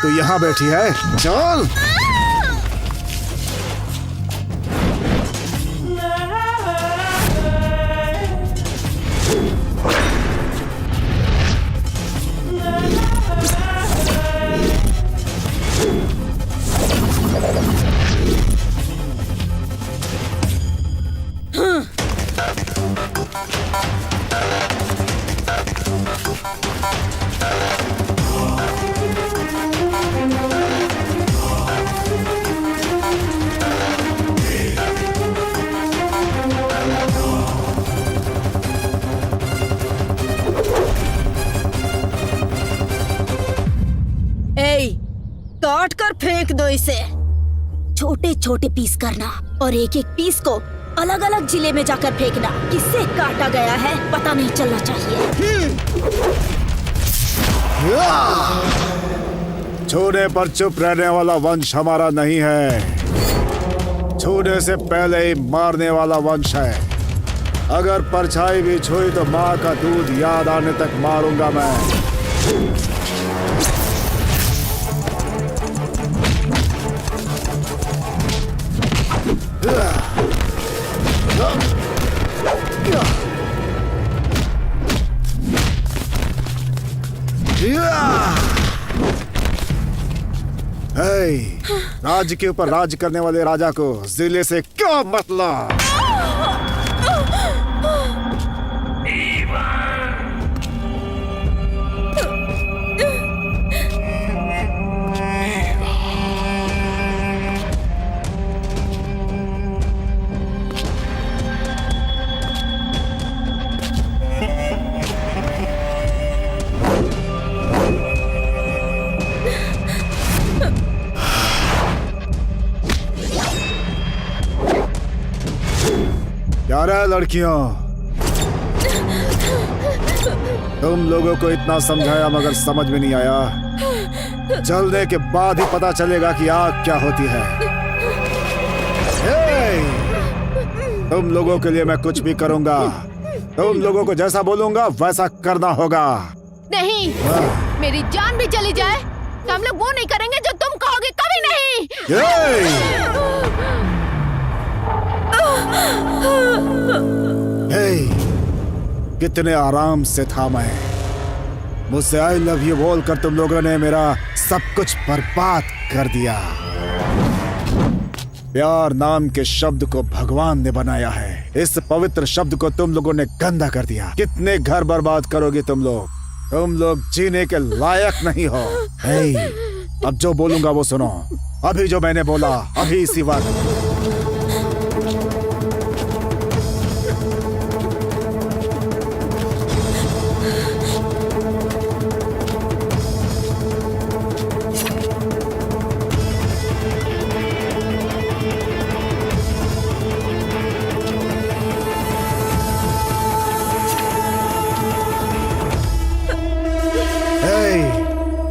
तू यहाँ बैठी है, चल। काट कर फेंक दो इसे। छोटे छोटे पीस करना और एक एक पीस को अलग अलग जिले में जाकर फेंकना। किससे काटा गया है पता नहीं चलना चाहिए। छूने पर चुप रहने वाला वंश हमारा नहीं है, छूने से पहले ही मारने वाला वंश है। अगर परछाई भी छुई तो माँ का दूध याद आने तक मारूंगा मैं। राज्य के ऊपर राज करने वाले राजा को जिले से क्या मतलब? लड़कियों, तुम लोगों को इतना समझाया मगर समझ में नहीं आया। जलने के बाद ही पता चलेगा कि आग क्या होती है। तुम लोगों के लिए मैं कुछ भी करूंगा। तुम लोगों को जैसा बोलूंगा वैसा करना होगा। नहीं, मेरी जान भी चली जाए तो हम लोग वो नहीं करेंगे जो तुम कहोगे, कभी नहीं। कितने आराम से था मैं। मुझसे आई लव यू बोलकर तुम लोगों ने मेरा सब कुछ बर्बाद कर दिया। प्यार नाम के शब्द को भगवान ने बनाया है, इस पवित्र शब्द को तुम लोगों ने गंदा कर दिया। कितने घर बर्बाद करोगे तुम लोग जीने के लायक नहीं हो। अब जो बोलूंगा वो सुनो। अभी जो मैंने बोला, अभी इसी वक्त।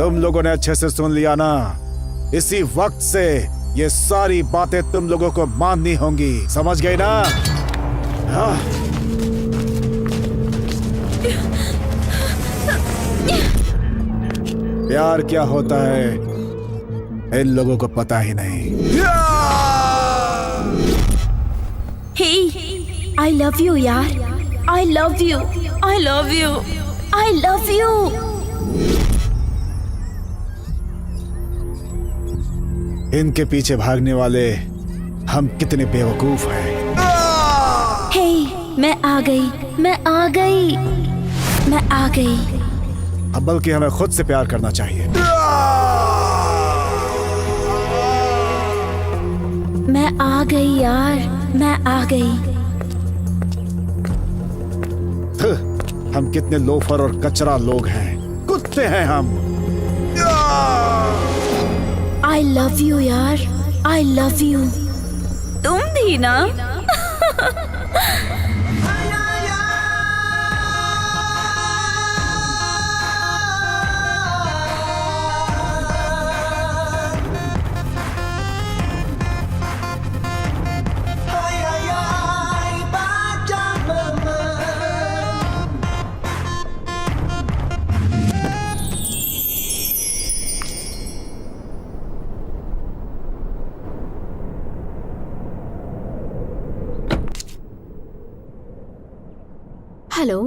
तुम लोगों ने अच्छे से सुन लिया ना? इसी वक्त से ये सारी बातें तुम लोगों को माननी होंगी, समझ गए ना? हाँ? प्यार क्या होता है इन लोगों को पता ही नहीं। हे, आई लव यू यार, I love you, I love you, I love you. इनके पीछे भागने वाले हम कितने बेवकूफ हैं। हे, मैं आ गई, मैं आ गई, मैं आ गई। अब बल्कि हमें खुद से प्यार करना चाहिए। मैं आ गई यार, मैं आ गई। हम कितने लोफर और कचरा लोग हैं, कुत्ते हैं हम। आई लव यू यार, आई लव यू। तुम भी ना? Hello,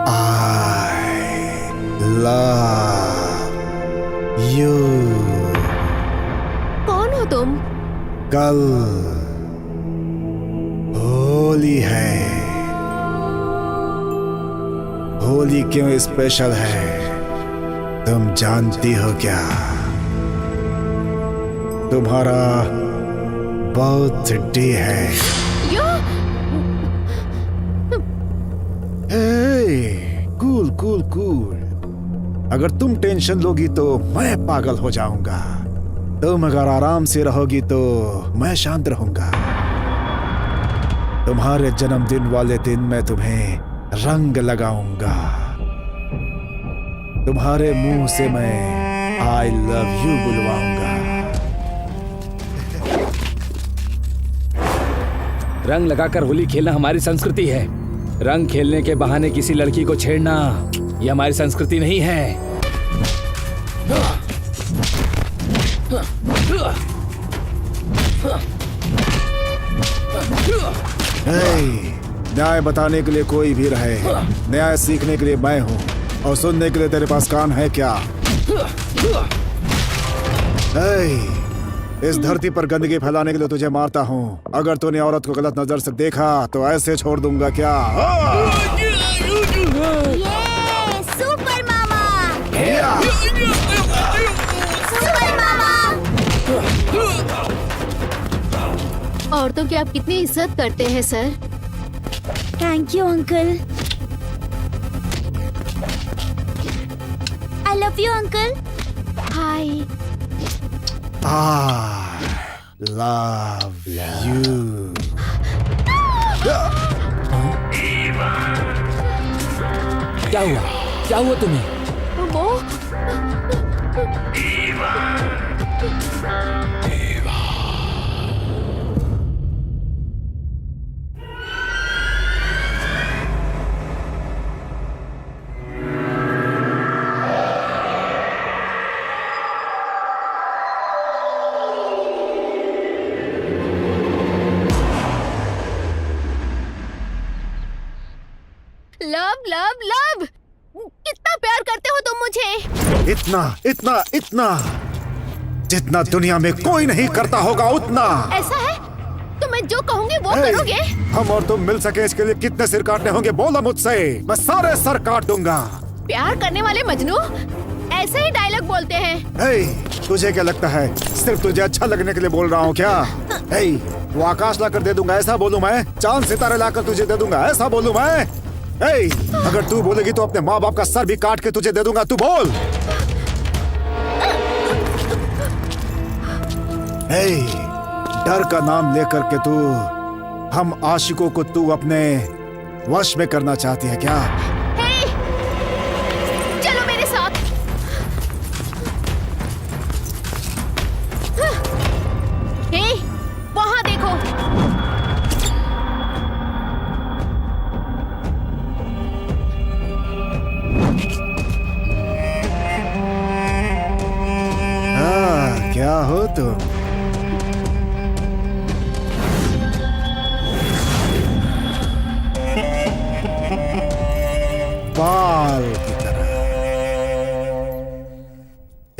I love you। कौन हो तुम? कल होली है। होली क्यों स्पेशल है तुम जानती हो क्या? तुम्हारा बर्थडे है। Cool cool cool. अगर तुम टेंशन लोगी तो मैं पागल हो जाऊंगा। तुम अगर आराम से रहोगी तो मैं शांत रहूंगा। तुम्हारे जन्मदिन वाले दिन मैं तुम्हें रंग लगाऊंगा। तुम्हारे मुंह से मैं आई लव यू बुलवाऊंगा। रंग लगाकर होली खेलना हमारी संस्कृति है। रंग खेलने के बहाने किसी लड़की को छेड़ना ये हमारी संस्कृति नहीं है। न्याय बताने के लिए कोई भी रहे, न्याय सीखने के लिए मैं हूँ और सुनने के लिए तेरे पास कान है क्या? इस धरती पर गंदगी फैलाने के लिए तुझे मारता हूँ। अगर तूने औरत को गलत नजर से देखा तो ऐसे छोड़ दूंगा क्या? सुपर मामा, सुपर मामा। औरतों की आप कितनी इज्जत करते हैं sir. Thank you uncle. I love you uncle. Hi. love you. क्या हुआ? क्या हुआ तुम्हें? वो लव लव लव, कितना प्यार करते हो तुम मुझे। इतना इतना इतना जितना दुनिया में कोई नहीं करता होगा उतना। ऐसा है तो मैं जो कहूँगी वो Hey, करोगे। हम और तुम मिल सके इसके लिए कितने सिर काटने होंगे बोलो मुझसे, मैं सारे सर काट दूंगा। प्यार करने वाले मजनू ऐसे ही डायलॉग बोलते हैं। hey, तुझे क्या लगता है सिर्फ तुझे अच्छा लगने के लिए बोल रहा हूँ क्या? hey, वो आकाश लाकर दे दूंगा ऐसा बोलूं मैं? चांद सितारे लाकर तुझे दे दूंगा ऐसा बोलूं मैं? hey, अगर तू बोलेगी तो अपने माँ बाप का सर भी काट के तुझे दे दूंगा, तू बोल। hey, डर का नाम लेकर के तू हम आशिकों को तू अपने वश में करना चाहती है क्या? हे, चलो मेरे साथ। हे, वहाँ देखो। हाँ, क्या हो तुम? बाल की तरह।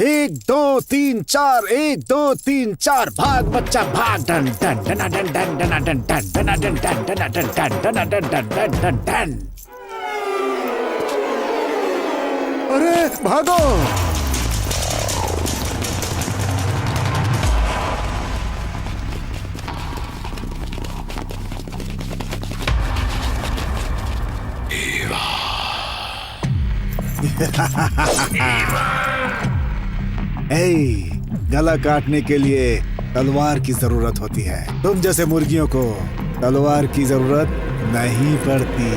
1 2 3 4 1 2 3 4 भाग बच्चा भाग, done done done done done done done done done done done done done done done done done done done. अरे भागो। गला काटने के लिए तलवार की जरूरत होती है, तुम जैसे मुर्गियों को तलवार की जरूरत नहीं पड़ती।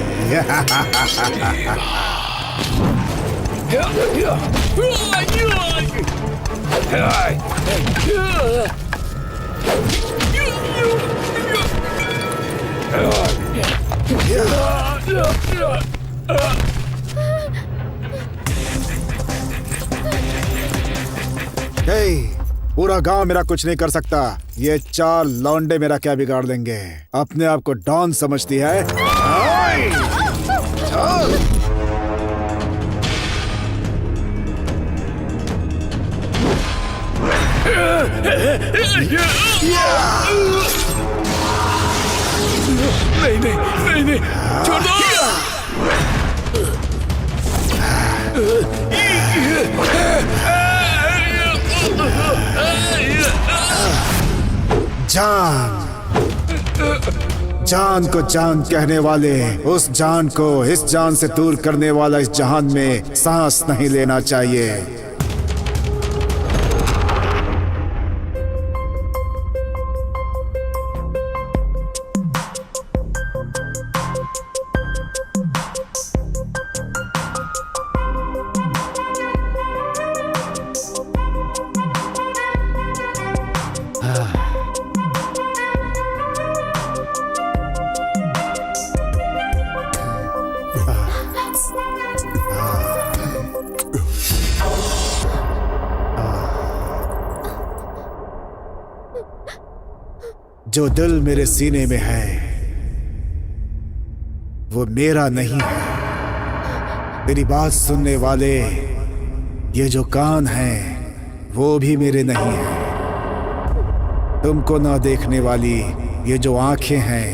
पूरा गांव मेरा कुछ नहीं कर सकता, ये 4 लौंडे मेरा क्या बिगाड़ देंगे? अपने आप को डॉन समझती है? नहीं नहीं नहीं नहीं, छोड़ दो। जान को जान कहने वाले उस जान को इस जान से दूर करने वाला इस जहान में सांस नहीं लेना चाहिए। जो दिल मेरे सीने में है वो मेरा नहीं है। तेरी बात सुनने वाले ये जो कान हैं वो भी मेरे नहीं है। तुमको ना देखने वाली ये जो आंखें हैं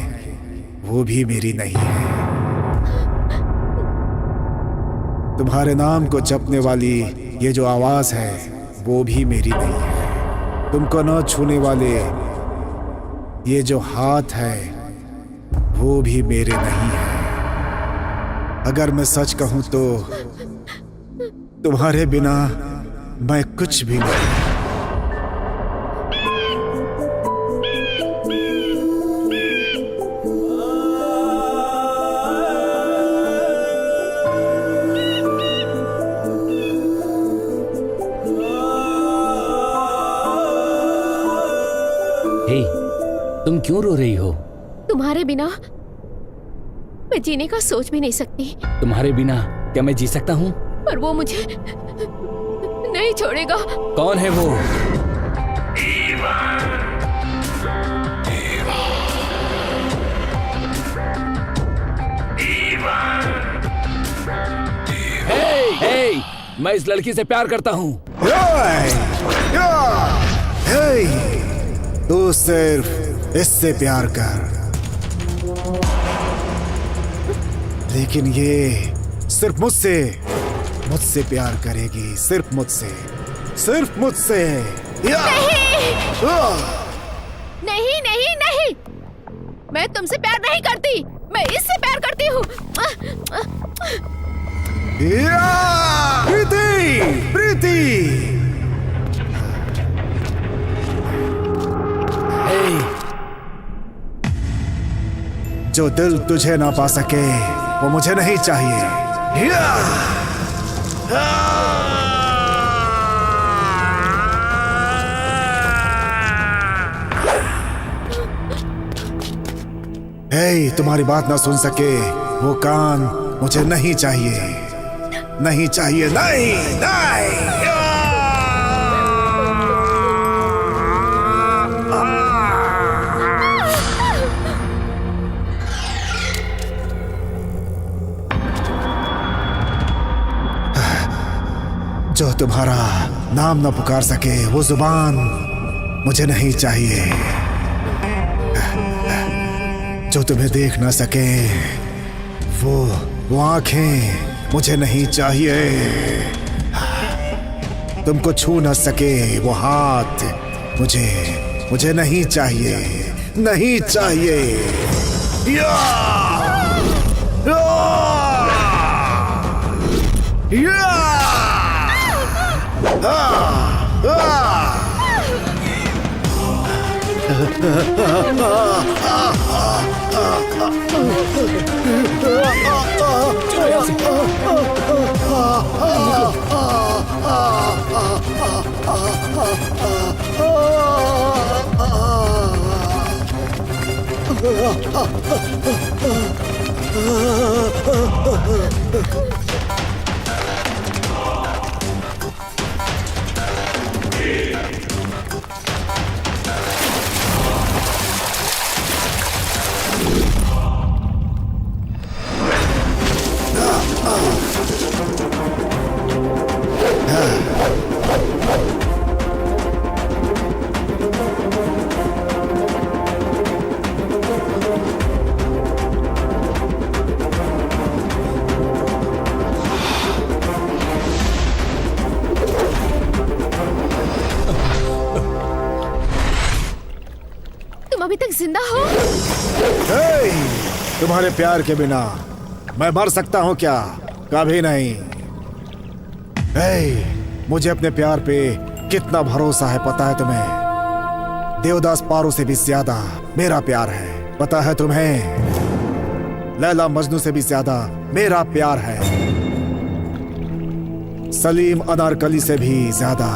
वो भी मेरी नहीं है। तुम्हारे नाम को जपने वाली ये जो आवाज है वो भी मेरी नहीं है। तुमको ना छूने वाले ये जो हाथ है वो भी मेरे नहीं है। अगर मैं सच कहूं तो तुम्हारे बिना मैं कुछ भी नहीं। तुम क्यों रो रही हो? तुम्हारे बिना मैं जीने का सोच भी नहीं सकती। तुम्हारे बिना क्या मैं जी सकता हूँ? पर वो मुझे नहीं छोड़ेगा। कौन है वो? हे, मैं इस लड़की से प्यार करता हूँ। तू सिर्फ इससे प्यार कर, लेकिन ये सिर्फ मुझसे प्यार करेगी, सिर्फ मुझसे। नहीं नहीं नहीं, मैं तुमसे प्यार नहीं करती, मैं इससे प्यार करती हूँ। प्रीति, जो दिल तुझे ना पा सके वो मुझे नहीं चाहिए। तुम्हारी बात ना सुन सके वो कान मुझे नहीं चाहिए, नहीं। जो तुम्हारा नाम न पुकार सके वो जुबान मुझे नहीं चाहिए, जो तुम्हें देख ना सके वो आंखें मुझे नहीं चाहिए, तुमको छू ना सके वो हाथ मुझे नहीं चाहिए। अभी तक जिंदा हो? तुम्हारे प्यार के बिना मैं मर सकता हूँ क्या? कभी नहीं। मुझे अपने प्यार पे कितना भरोसा है पता है तुम्हें? देवदास पारो से भी ज्यादा मेरा प्यार है, पता है तुम्हें? लैला मजनू से भी ज्यादा मेरा प्यार है, सलीम अनारकली से भी ज्यादा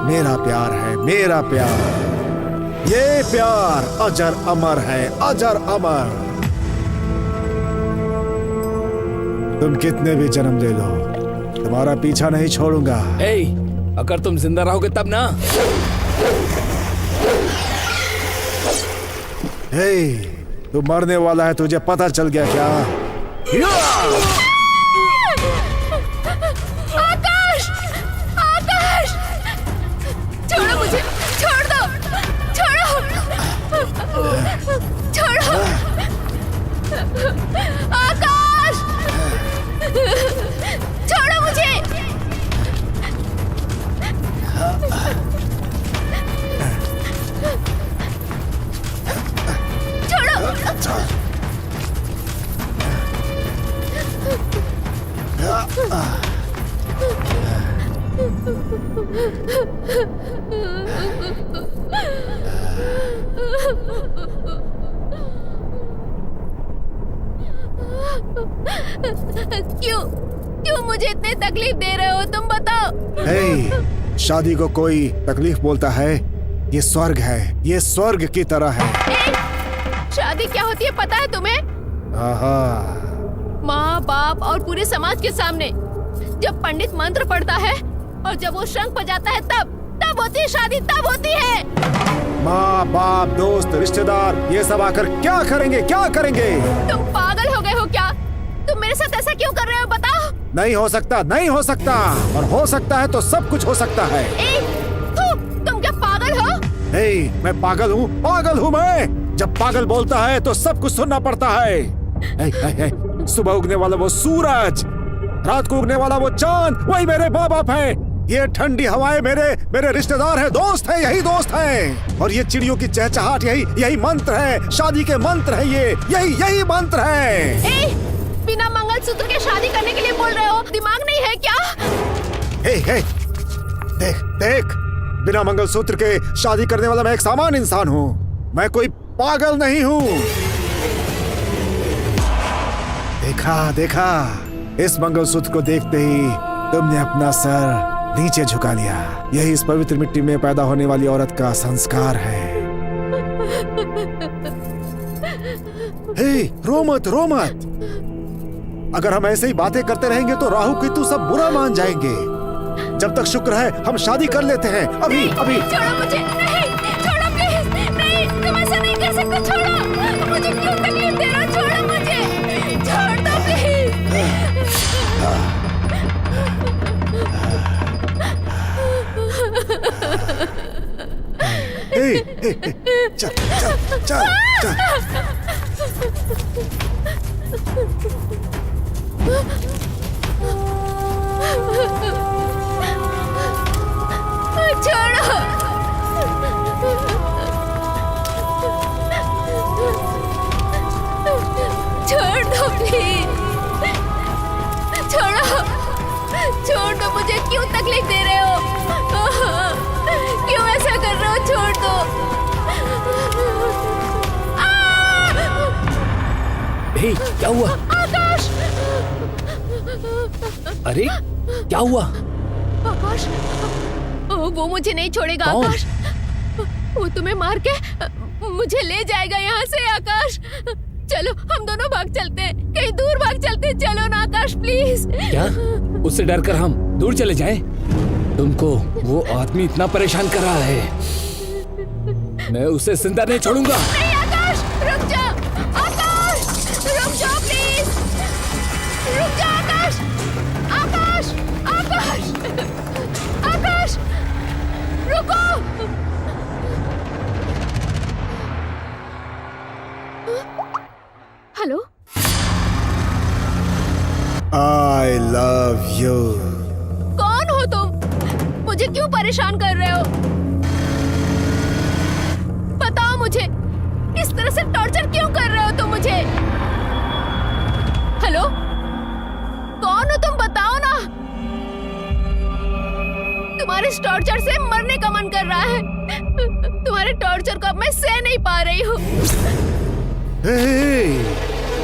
मेरा प्यार है, मेरा प्यार। ये प्यार अजर अमर है, अजर अमर। तुम कितने भी जन्म ले लो, तुम्हारा पीछा नहीं छोड़ूंगा। अगर तुम जिंदा रहोगे तब ना। तू मरने वाला है, तुझे पता चल गया क्या? आकाश! आकाश! छोड़ो मुझे, छोड़ दो, छोड़ो, आकाश! छोड़ो मुझे। क्यों मुझे इतनी तकलीफ दे रहे हो तुम? बताओ। शादी को कोई तकलीफ बोलता है? ये स्वर्ग है, ये स्वर्ग की तरह है। शादी क्या होती है पता है तुम्हें? आहा, माँ बाप और पूरे समाज के सामने जब पंडित मंत्र पढ़ता है और जब वो शंख बजाता है तब होती है शादी, तब होती है। माँ बाप दोस्त रिश्तेदार ये सब आकर क्या करेंगे, क्या करेंगे? तुम पागल हो गए हो क्या? तुम मेरे साथ ऐसा क्यों कर रहे हो बताओ? नहीं हो सकता, नहीं हो सकता, और हो सकता है तो सब कुछ हो सकता है। तुम क्या पागल हो? मैं पागल हूँ, पागल हूँ मैं। जब पागल बोलता है तो सब कुछ सुनना पड़ता है। सुबह उगने वाला वो सूरज, रात को उगने वाला वो चांद, वही मेरे माँ बाप है। ये ठंडी हवाएं मेरे रिश्तेदार हैं, दोस्त हैं, यही दोस्त हैं। और ये चिड़ियों की चहचहाट यही मंत्र है, शादी के मंत्र है, यही मंत्र है। बिना मंगलसूत्र के शादी करने के लिए बोल रहे हो? दिमाग नहीं है क्या? देख, बिना मंगलसूत्र के शादी करने वाला मैं एक सामान्य इंसान हूँ, मैं कोई पागल नहीं हूँ। देखा, इस मंगलसूत्र को देखते ही तुमने अपना सर नीचे झुका लिया। यही इस पवित्र मिट्टी में पैदा होने वाली औरत का संस्कार है। रो मत। अगर हम ऐसे ही बातें करते रहेंगे तो राहु केतु सब बुरा मान जाएंगे। जब तक शुक्र है हम शादी कर लेते हैं, अभी। छोड़ो मुझे, नहीं, छोड़ो प्लीज, नहीं, तुम ऐसा नहीं कर सकते, छोड़ो मुझे, क्यों तकलीफ दे रहे हो? छोड़ो मुझे, छोड़ दो प्लीज। चल। छोड़ दो प्लीज, छोड़ दो मुझे, क्यों तकलीफ दे रहे हो? क्यों ऐसा कर रहे हो? छोड़ दो। क्या हुआ? आकाश! अरे क्या हुआ? आकाश, वो मुझे नहीं छोड़ेगा। कौन? आकाश, वो तुम्हें मार के मुझे ले जाएगा यहाँ से। आकाश, चलो हम दोनों भाग चलते हैं, कहीं दूर भाग चलते हैं। चलो ना आकाश, प्लीज। क्या? उससे डर कर हम दूर चले जाएं? तुमको वो आदमी इतना परेशान कर रहा है, मैं उसे जिंदा नहीं छोड़ूंगा। नहीं आकाश, रुक जा। आकाश, रुक जाओ प्लीज, रुक जा। आकाश, रुको। Hello, I love you। कौन हो तुम? मुझे क्यों परेशान कर रहे हो? बताओ मुझे, इस तरह से टॉर्चर क्यों कर रहे हो तुम मुझे? हेलो, कौन हो तुम? बताओ ना। तुम्हारे इस टॉर्चर से मरने का मन कर रहा है। तुम्हारे टॉर्चर को अब मैं सह नहीं पा रही हूँ।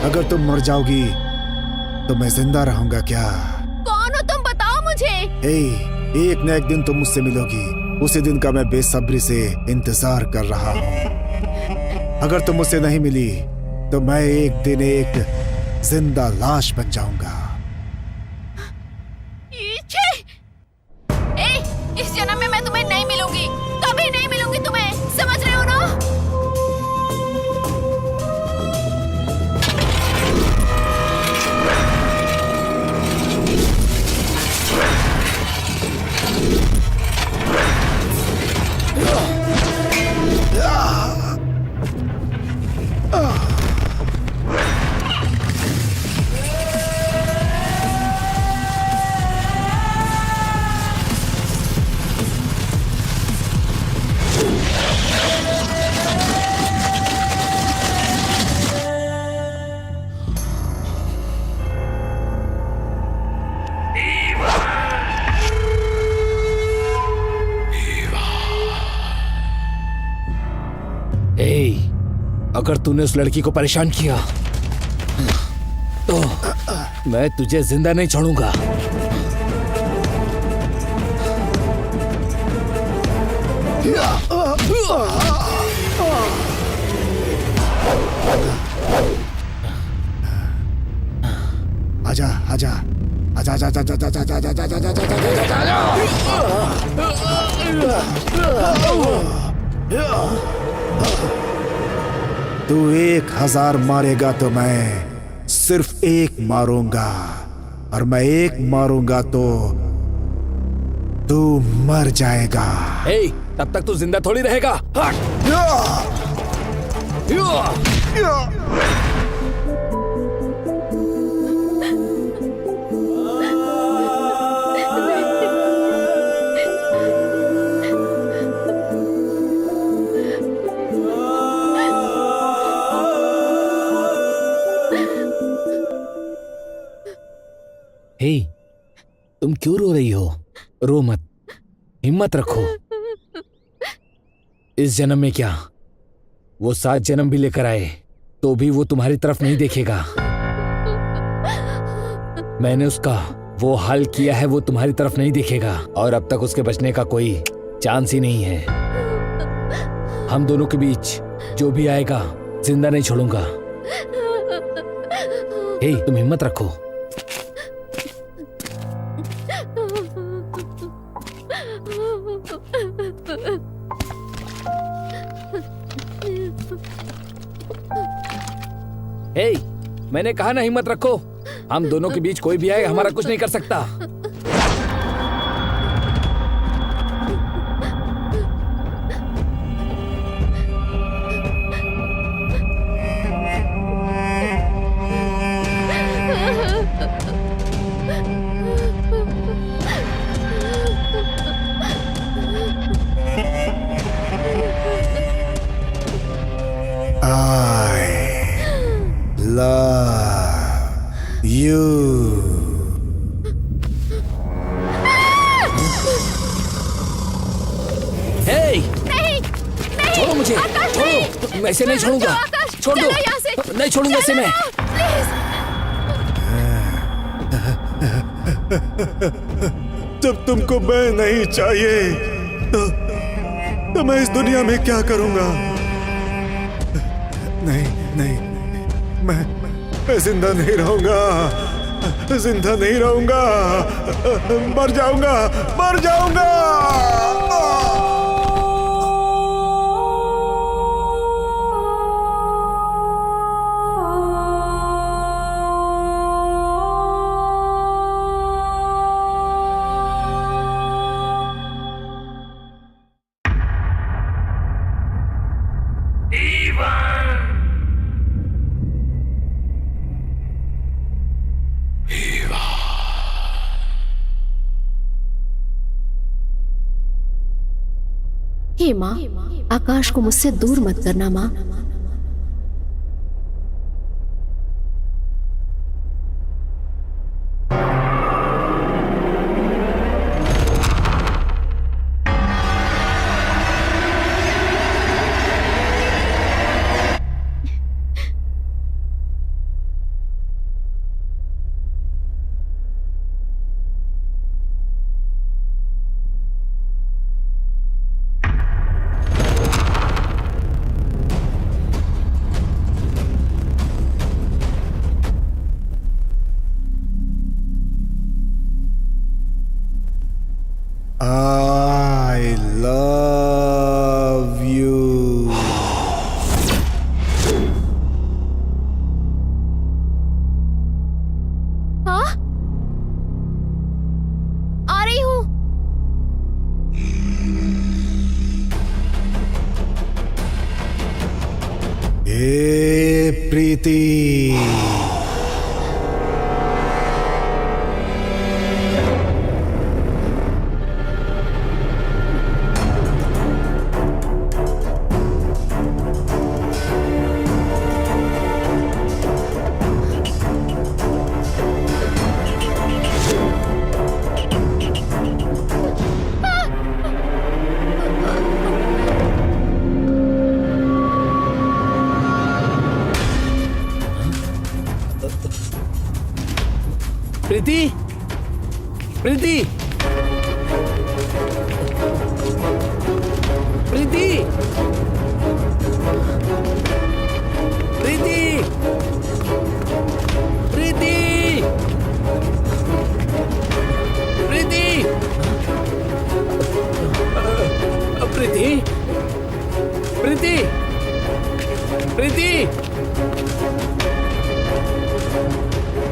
अगर तुम मर जाओगी तो मैं जिंदा रहूंगा क्या? कौन हो तुम? बताओ मुझे। एक न एक दिन तुम मुझसे मिलोगी, उसी दिन का मैं बेसब्री से इंतजार कर रहा हूँ। अगर तुम मुझसे नहीं मिली तो मैं एक दिन एक जिंदा लाश बन जाऊंगा। इस जन्म में मैं तुम्हें नहीं मिलूंगी, कभी नहीं मिलूंगी तुम्हें, समझ रहे हो ना? अगर तूने उस लड़की को परेशान किया तो मैं तुझे जिंदा नहीं छोड़ूंगा। आजा आजा आजा आजा आजा आजा आजा आजा आजा आजा तू 1000 मारेगा तो मैं सिर्फ एक मारूंगा, और मैं एक मारूंगा तो तू मर जाएगा। तब तक तू जिंदा थोड़ी रहेगा। तुम क्यों रो रही हो? रो मत, हिम्मत रखो। इस जन्म में क्या, वो 7 जन्म भी लेकर आए तो भी वो तुम्हारी तरफ नहीं देखेगा। मैंने उसका वो हाल किया है, वो तुम्हारी तरफ नहीं देखेगा, और अब तक उसके बचने का कोई चांस ही नहीं है। हम दोनों के बीच जो भी आएगा जिंदा नहीं छोड़ूंगा। तुम हिम्मत रखो। मैंने कहा ना हिम्मत रखो। हम दोनों के बीच कोई भी आए हमारा कुछ नहीं कर सकता। Love you. नहीं, छोड़ो मुझे, छोड़ो, मैं इसे नहीं छोड़ूंगा। छोड़ दो, नहीं छोड़ूंगा इसे मैं। जब तुमको मैं नहीं चाहिए तो मैं इस दुनिया में क्या करूंगा? नहीं नहीं, मैं जिंदा नहीं रहूंगा, जिंदा नहीं रहूंगा, मर जाऊंगा, मर जाऊंगा। हे माँ, आकाश को मुझसे दूर मत करना माँ। I love you. हाँ? आ रही हूँ। हे प्रीति, प्रीति, प्रीति, प्रीति, प्रीति, प्रीति,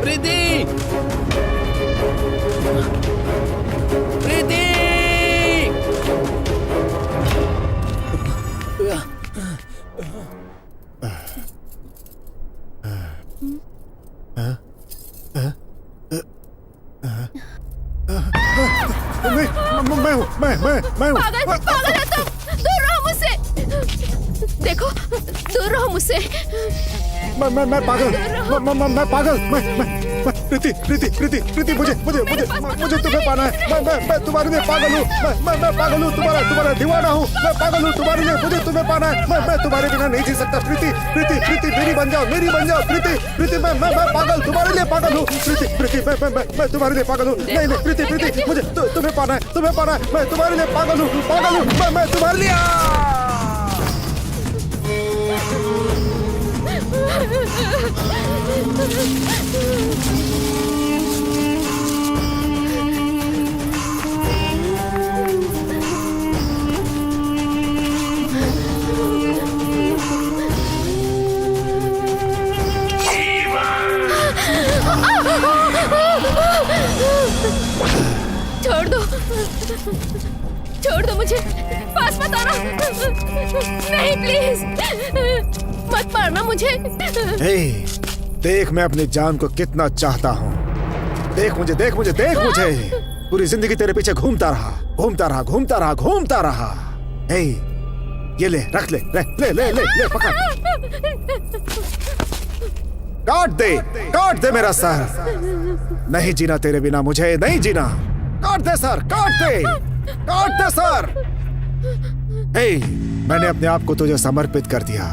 प्रीति! प्रीति! मैं हूँ। पागल पागल है तुम, दूर रहो मुझसे। देखो, दूर रहो मुझसे। मैं पागल। प्रीति मुझे तुम्हें पाना है। मैं तुम्हारे लिए पागल हूँ। मैं पागल हूँ, तुम्हारा दीवाना हूँ। मैं पागल हूँ तुम्हारे लिए, मुझे तुम्हें पाना है। मैं तुम्हारे बिना नहीं जी सकता। प्रीति मेरी बन जाओ प्रीति। मैं पागल, तुम्हारे लिए पागल हूँ। प्रीति मैं तुम्हारे लिए पागल हूँ। नहीं प्रीति मुझे तुम्हें पाना है। मैं तुम्हारे लिए पागल हूँ। मैं तुम्हारे लिए छोड़ दो मुझे, पास मत आना। नहीं प्लीज, मत मारना मुझे। हे, देख मैं अपनी जान को कितना चाहता हूँ। देख मुझे। पूरी जिंदगी तेरे पीछे घूमता रहा। हे, ये ले, रख ले, पकड़। काट दे मेरा सर। नहीं जीना तेरे बिना, मुझे नहीं जीना। काट दे सर। हे, मैंने अपने आप को तुझे समर्पित कर दिया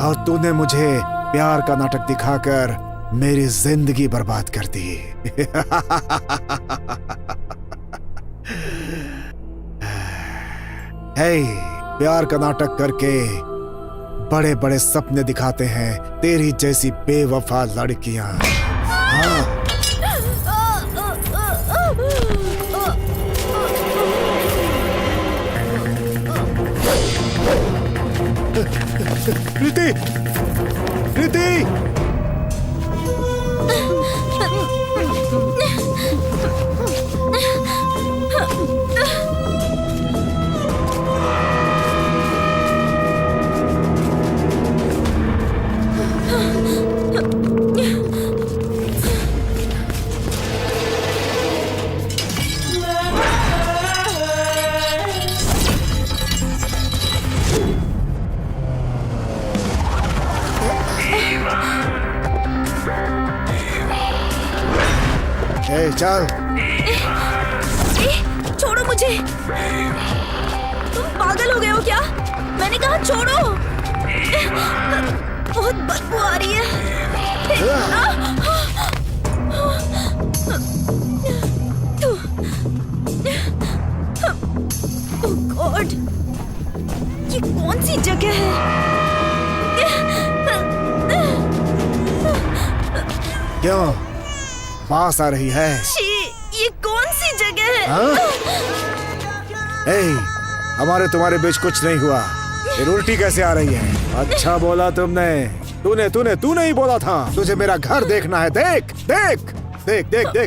और तूने मुझे प्यार का नाटक दिखाकर मेरी जिंदगी बर्बाद कर दी। हे, प्यार का नाटक करके बड़े बड़े सपने दिखाते हैं तेरी जैसी बेवफा लड़कियां। हाँ। प्रीति चल। छोड़ो मुझे। तुम पागल हो गए हो क्या? मैंने कहा छोड़ो। बहुत बदबू आ रही है। ओह गॉड, ये कौन सी जगह है? क्यों पास आ रही है? ये कौन सी जगह है? हमारे तुम्हारे बीच कुछ नहीं हुआ। ये उल्टी कैसे आ रही है? अच्छा बोला तुमने। तूने ही बोला था। तुझे मेरा घर देखना है। देख।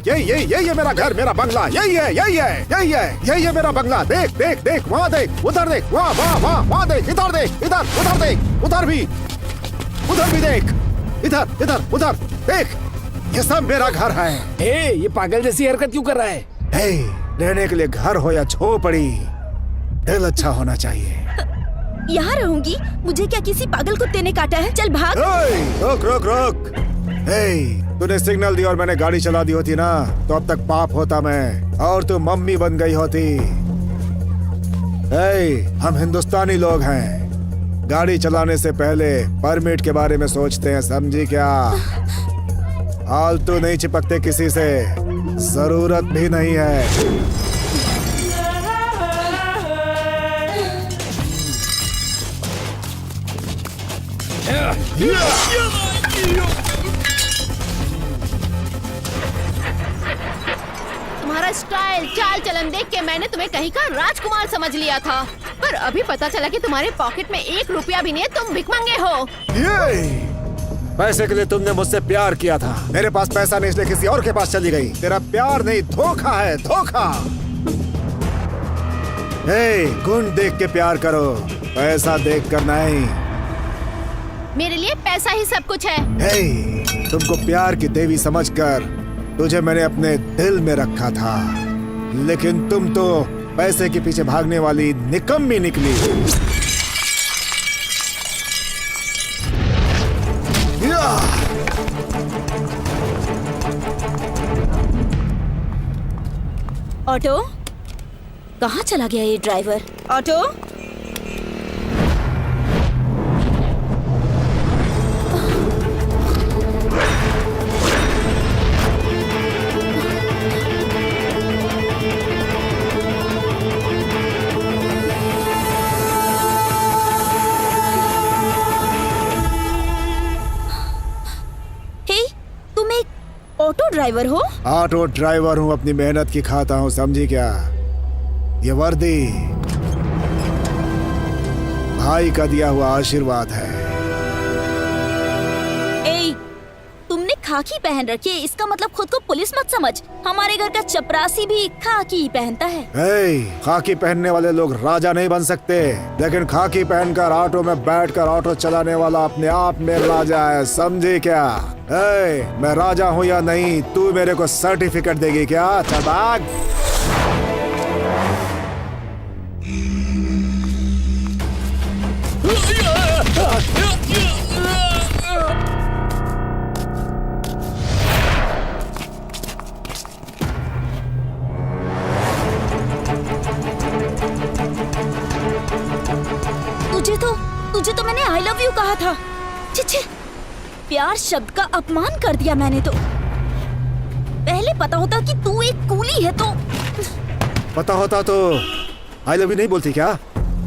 यही है मेरा घर, मेरा बंगला। यही है मेरा बंगला। देख, वहाँ देख, उधर देख, वहाँ देख, इधर देख, उधर देख, उधर भी देख, इधर, उधर देख। ये सब मेरा घर है। ये पागल जैसी हरकत क्यों कर रहा है? रहने के लिए घर हो या झोपड़ी, दिल अच्छा होना चाहिए। यहाँ रहूंगी? मुझे क्या किसी पागल कुत्ते ने काटा है? चल भाग। रोक। तूने सिग्नल दी और मैंने गाड़ी चला दी होती ना, तो अब तक पाप होता मैं और तू मम्मी बन गई होती। हम हिंदुस्तानी लोग हैं, गाड़ी चलाने से पहले परमिट के बारे में सोचते हैं, समझी क्या? फालतू नहीं चिपकते किसी से, जरूरत भी नहीं है। तुम्हारा स्टाइल, चाल चलन देख के मैंने तुम्हें कहीं का राजकुमार समझ लिया था, और अभी पता चला कि तुम्हारे पॉकेट में 1 रुपया भी नहीं है, तुम भिखमंगे हो। ये पैसे के लिए तुमने मुझसे प्यार किया था। मेरे पास पैसा नहीं इसलिए किसी और के पास चली गई। तेरा प्यार नहीं, धोखा है, धोखा। गुण देख के प्यार करो, पैसा देख कर नहीं। मेरे लिए पैसा ही सब कुछ है। तुमको प्यार की देवी समझकर तुझे मैंने अपने दिल में रखा था, लेकिन तुम तो पैसे के पीछे भागने वाली निकम्मी निकली। ऑटो, कहाँ चला गया ये ड्राइवर? ऑटो, तुम एक ऑटो ड्राइवर हो? ऑटो ड्राइवर हूँ, अपनी मेहनत की खाता हूँ, समझी क्या? ये वर्दी भाई का दिया हुआ आशीर्वाद है। तुमने खाकी पहन रखी है, इसका मतलब खुद को पुलिस मत समझ। हमारे घर का चपरासी भी खाकी पहनता है। खाकी पहनने वाले लोग राजा नहीं बन सकते, लेकिन खाकी पहनकर ऑटो में बैठकर ऑटो चलाने वाला अपने आप में राजा है, समझी क्या? मैं राजा हूँ या नहीं, तू मेरे को सर्टिफिकेट देगी क्या? चल भाग। तुझे तो मैंने आई लव यू कहा था। छी, प्यार शब्द का अपमान कर दिया मैंने तो। पहले पता होता कि तू एक कूली है तो। पता होता तो आई लव यू नहीं बोलती क्या?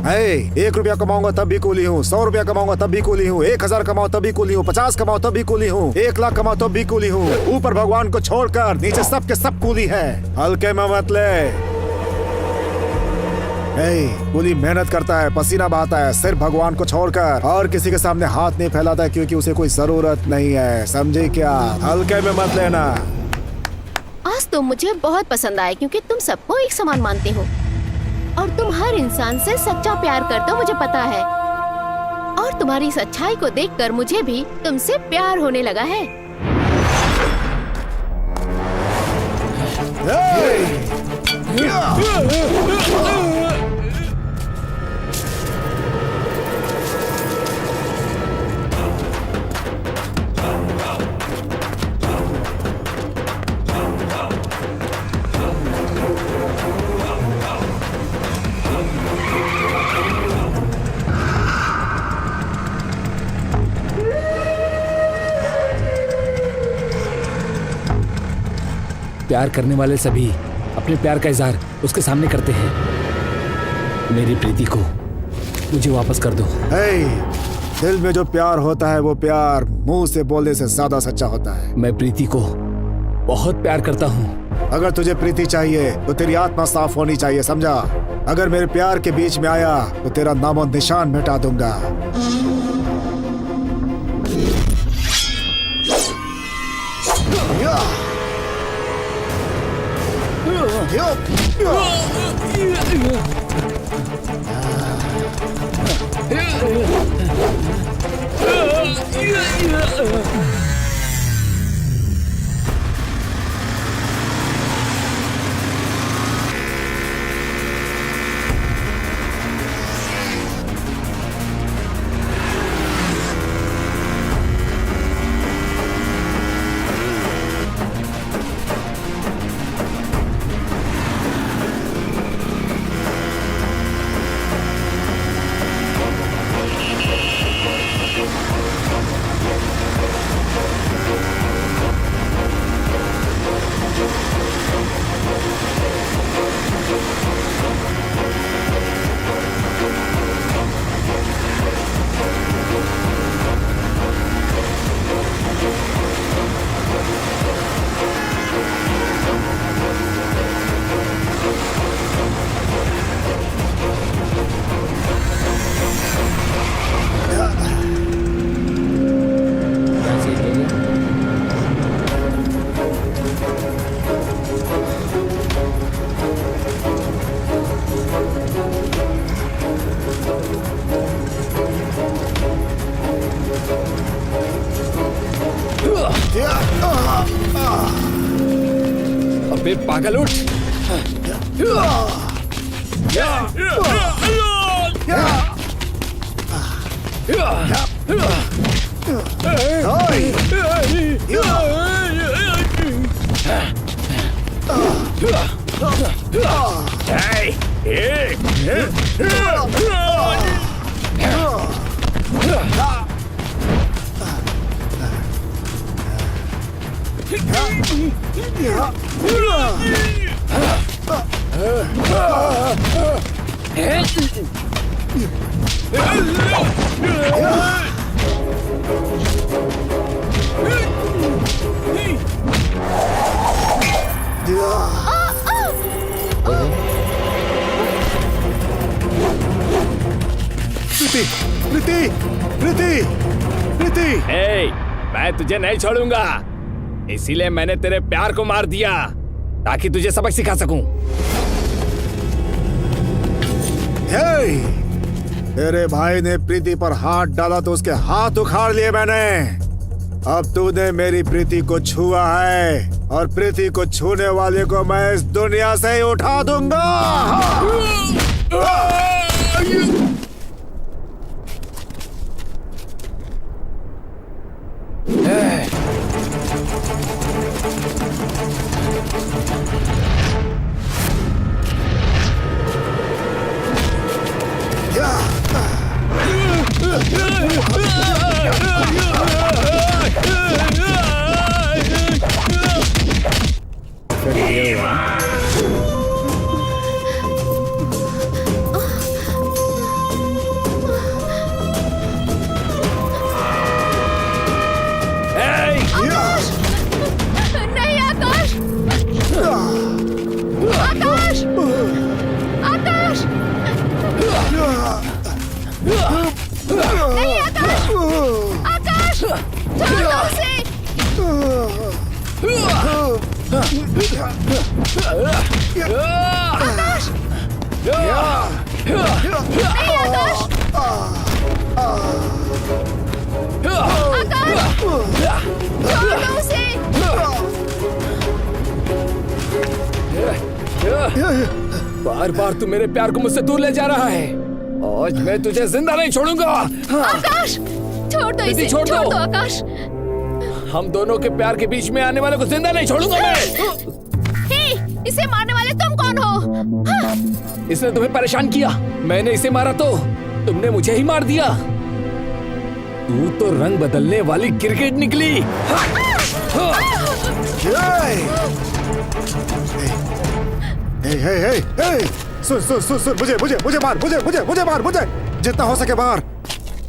1 रुपया कमाऊंगा तब भी कूली हूँ, 100 रुपया कमाऊंगा तब भी कूली हूँ, 1000 कमाओ तब भी कूली हूँ, 50 कमाओ तब भी कूली हूँ, 1 लाख कमाओ तब भी कूली हूँ। ऊपर भगवान को छोड़कर नीचे सब के सब कूली है। हल्के में मत ले। कूली मेहनत करता है, पसीना बहाता है, सिर्फ भगवान को छोड़कर, और किसी के सामने हाथ नहीं फैलाता है क्योंकि उसे कोई जरूरत नहीं है, समझे क्या? हल्के में मत लेना। आज तुम मुझे बहुत पसंद आए क्योंकि तुम सबको एक समान मानते हो और तुम हर इंसान से सच्चा प्यार करते हो, मुझे पता है। और तुम्हारी सच्चाई को देखकर मुझे भी तुमसे प्यार होने लगा है। प्यार करने वाले सभी अपने प्यार का इजहार उसके सामने करते हैं। मेरी प्रीति को मुझे वापस कर दो। दिल में जो प्यार होता है वो प्यार मुंह से बोलने से ज्यादा सच्चा होता है। मैं प्रीति को बहुत प्यार करता हूँ। अगर तुझे प्रीति चाहिए तो तेरी आत्मा साफ होनी चाहिए, समझा? अगर मेरे प्यार के बीच में आया तो तेरा नामो निशान मिटा दूंगा। अबे पागल उठ। प्रीति, प्रीति, प्रीति। ए, मैं तुझे नहीं छोड़ूंगा, इसीलिए मैंने तेरे प्यार को मार दिया ताकि तुझे सबक सिखा सकूं। हे, तेरे भाई ने प्रीति पर हाथ डाला तो उसके हाथ उखाड़ लिए मैंने। अब तूने मेरी प्रीति को छुआ है और प्रीति को छूने वाले को मैं इस दुनिया से ही उठा दूंगा। नहीं आकाश, आकाश, आकाश, नहीं आकाश, आकाश, छोड़ दो उसे। आकाश, नहीं आकाश, आकाश, छोड़ दो उसे। बार बार तू मेरे प्यार को मुझसे दूर ले जा रहा है। आज मैं तुझे जिंदा नहीं छोड़ूंगा। आकाश, छोड़ दो इसे, छोड़ दो आकाश। हम दोनों के प्यार के बीच में आने वाले को जिंदा नहीं छोड़ूंगा मैं। हे, इसे मारने वाले तुम कौन हो? हाँ? इसने तुम्हें परेशान किया, मैंने इसे मारा तो तुमने मुझे ही मार दिया। तू तो रंग बदलने वाली क्रिकेट निकली। सुन सुन सुन सुन, मुझे मार, मुझे मार, मुझे जितना हो सके मार,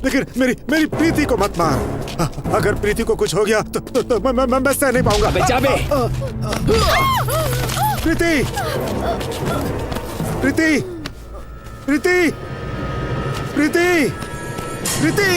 लेकिन मेरी प्रीति को मत मार। अगर प्रीति को कुछ हो गया तो मैं सह नहीं पाऊंगा। बेचाबे। प्रीति, प्रीति, प्रीति, प्रीति, प्रीति।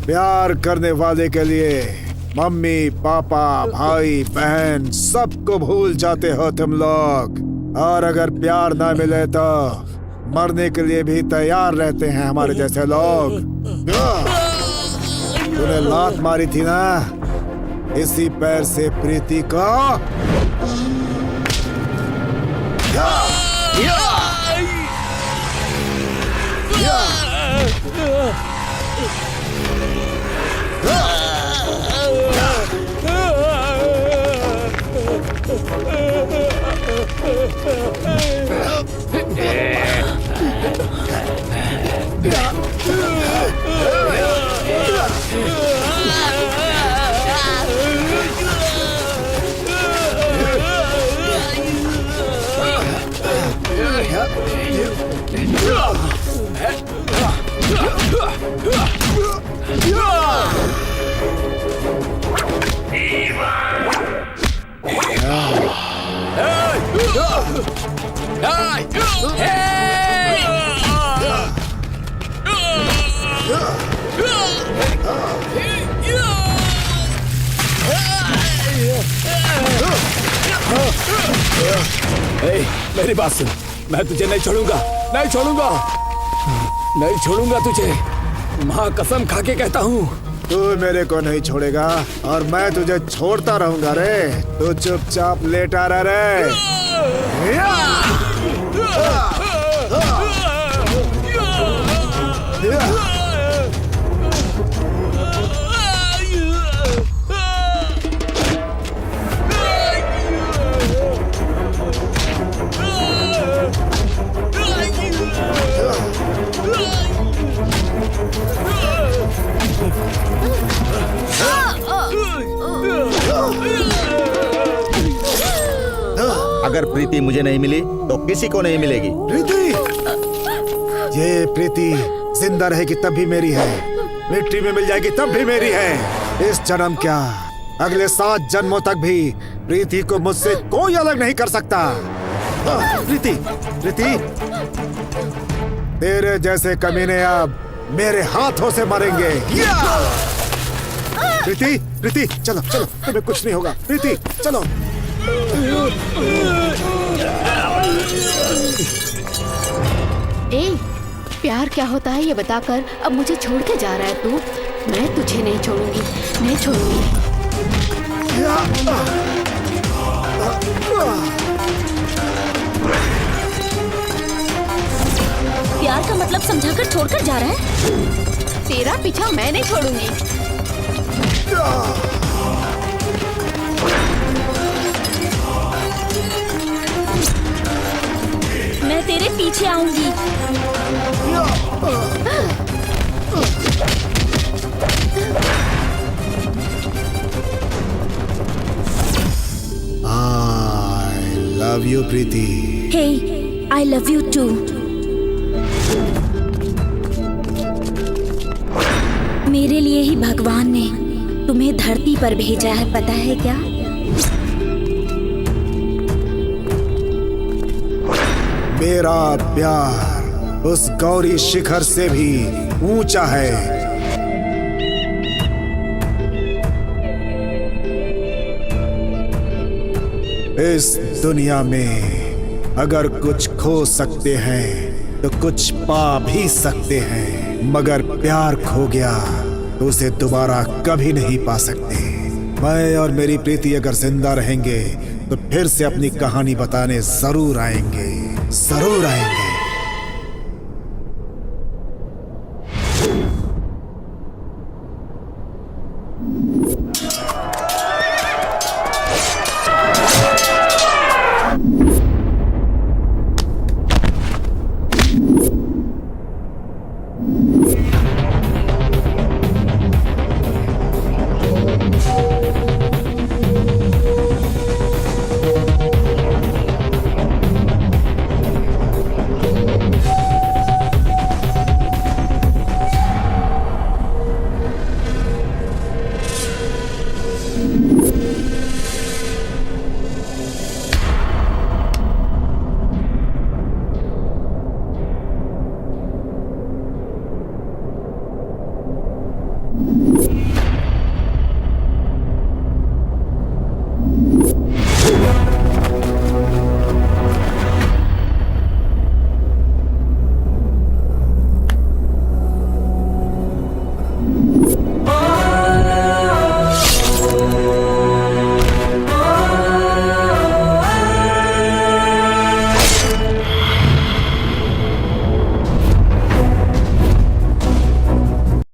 प्यार करने वाले के लिए मम्मी, पापा, भाई, बहन सबको भूल जाते हो तुम लोग। और अगर प्यार ना मिले तो मरने के लिए भी तैयार रहते हैं हमारे जैसे लोग। तूने लात मारी थी ना इसी पैर से प्रीति को। मेरी बात सुन, मैं तुझे नहीं छोड़ूंगा, नहीं छोड़ूंगा, नहीं छोड़ूंगा तुझे। माँ कसम खा के कहता हूँ। तू मेरे को नहीं छोड़ेगा और मैं तुझे छोड़ता रहूंगा रे। तू चुपचाप लेटा रह रे। अगर प्रीति मुझे नहीं मिली तो किसी को नहीं मिलेगी। प्रीति, ये प्रीति जिंदा रहेगी तब भी मेरी है, मिट्टी में मिल जाएगी तब भी मेरी है। इस जन्म क्या अगले 7 जन्मों तक भी प्रीति को मुझसे कोई अलग नहीं कर सकता। प्रीति, प्रीति, तेरे जैसे कमीने अब मेरे हाथों से मरेंगे। प्रीति, प्रीति, चलो चलो, तुम्हें कुछ नहीं होगा। प्रीति, चलो। ए, प्यार क्या होता है ये बताकर अब मुझे छोड़ के जा रहा है तू? मैं तुझे नहीं छोड़ूंगी, नहीं छोड़ूंगी। प्यार का मतलब समझाकर छोड़कर जा रहा है? तेरा पीछा मैं नहीं छोड़ूंगी। मैं तेरे पीछे आऊंगी। I love you, Preeti. Hey, I love you too. मेरे लिए ही भगवान ने तुम्हें धरती पर भेजा है, पता है क्या? मेरा प्यार उस गौरी शिखर से भी ऊंचा है। इस दुनिया में अगर कुछ खो सकते हैं तो कुछ पा भी सकते हैं, मगर प्यार खो गया तो उसे दोबारा कभी नहीं पा सकते। मैं और मेरी प्रीति अगर जिंदा रहेंगे तो फिर से अपनी कहानी बताने जरूर आएंगे, जरूर आएंगे।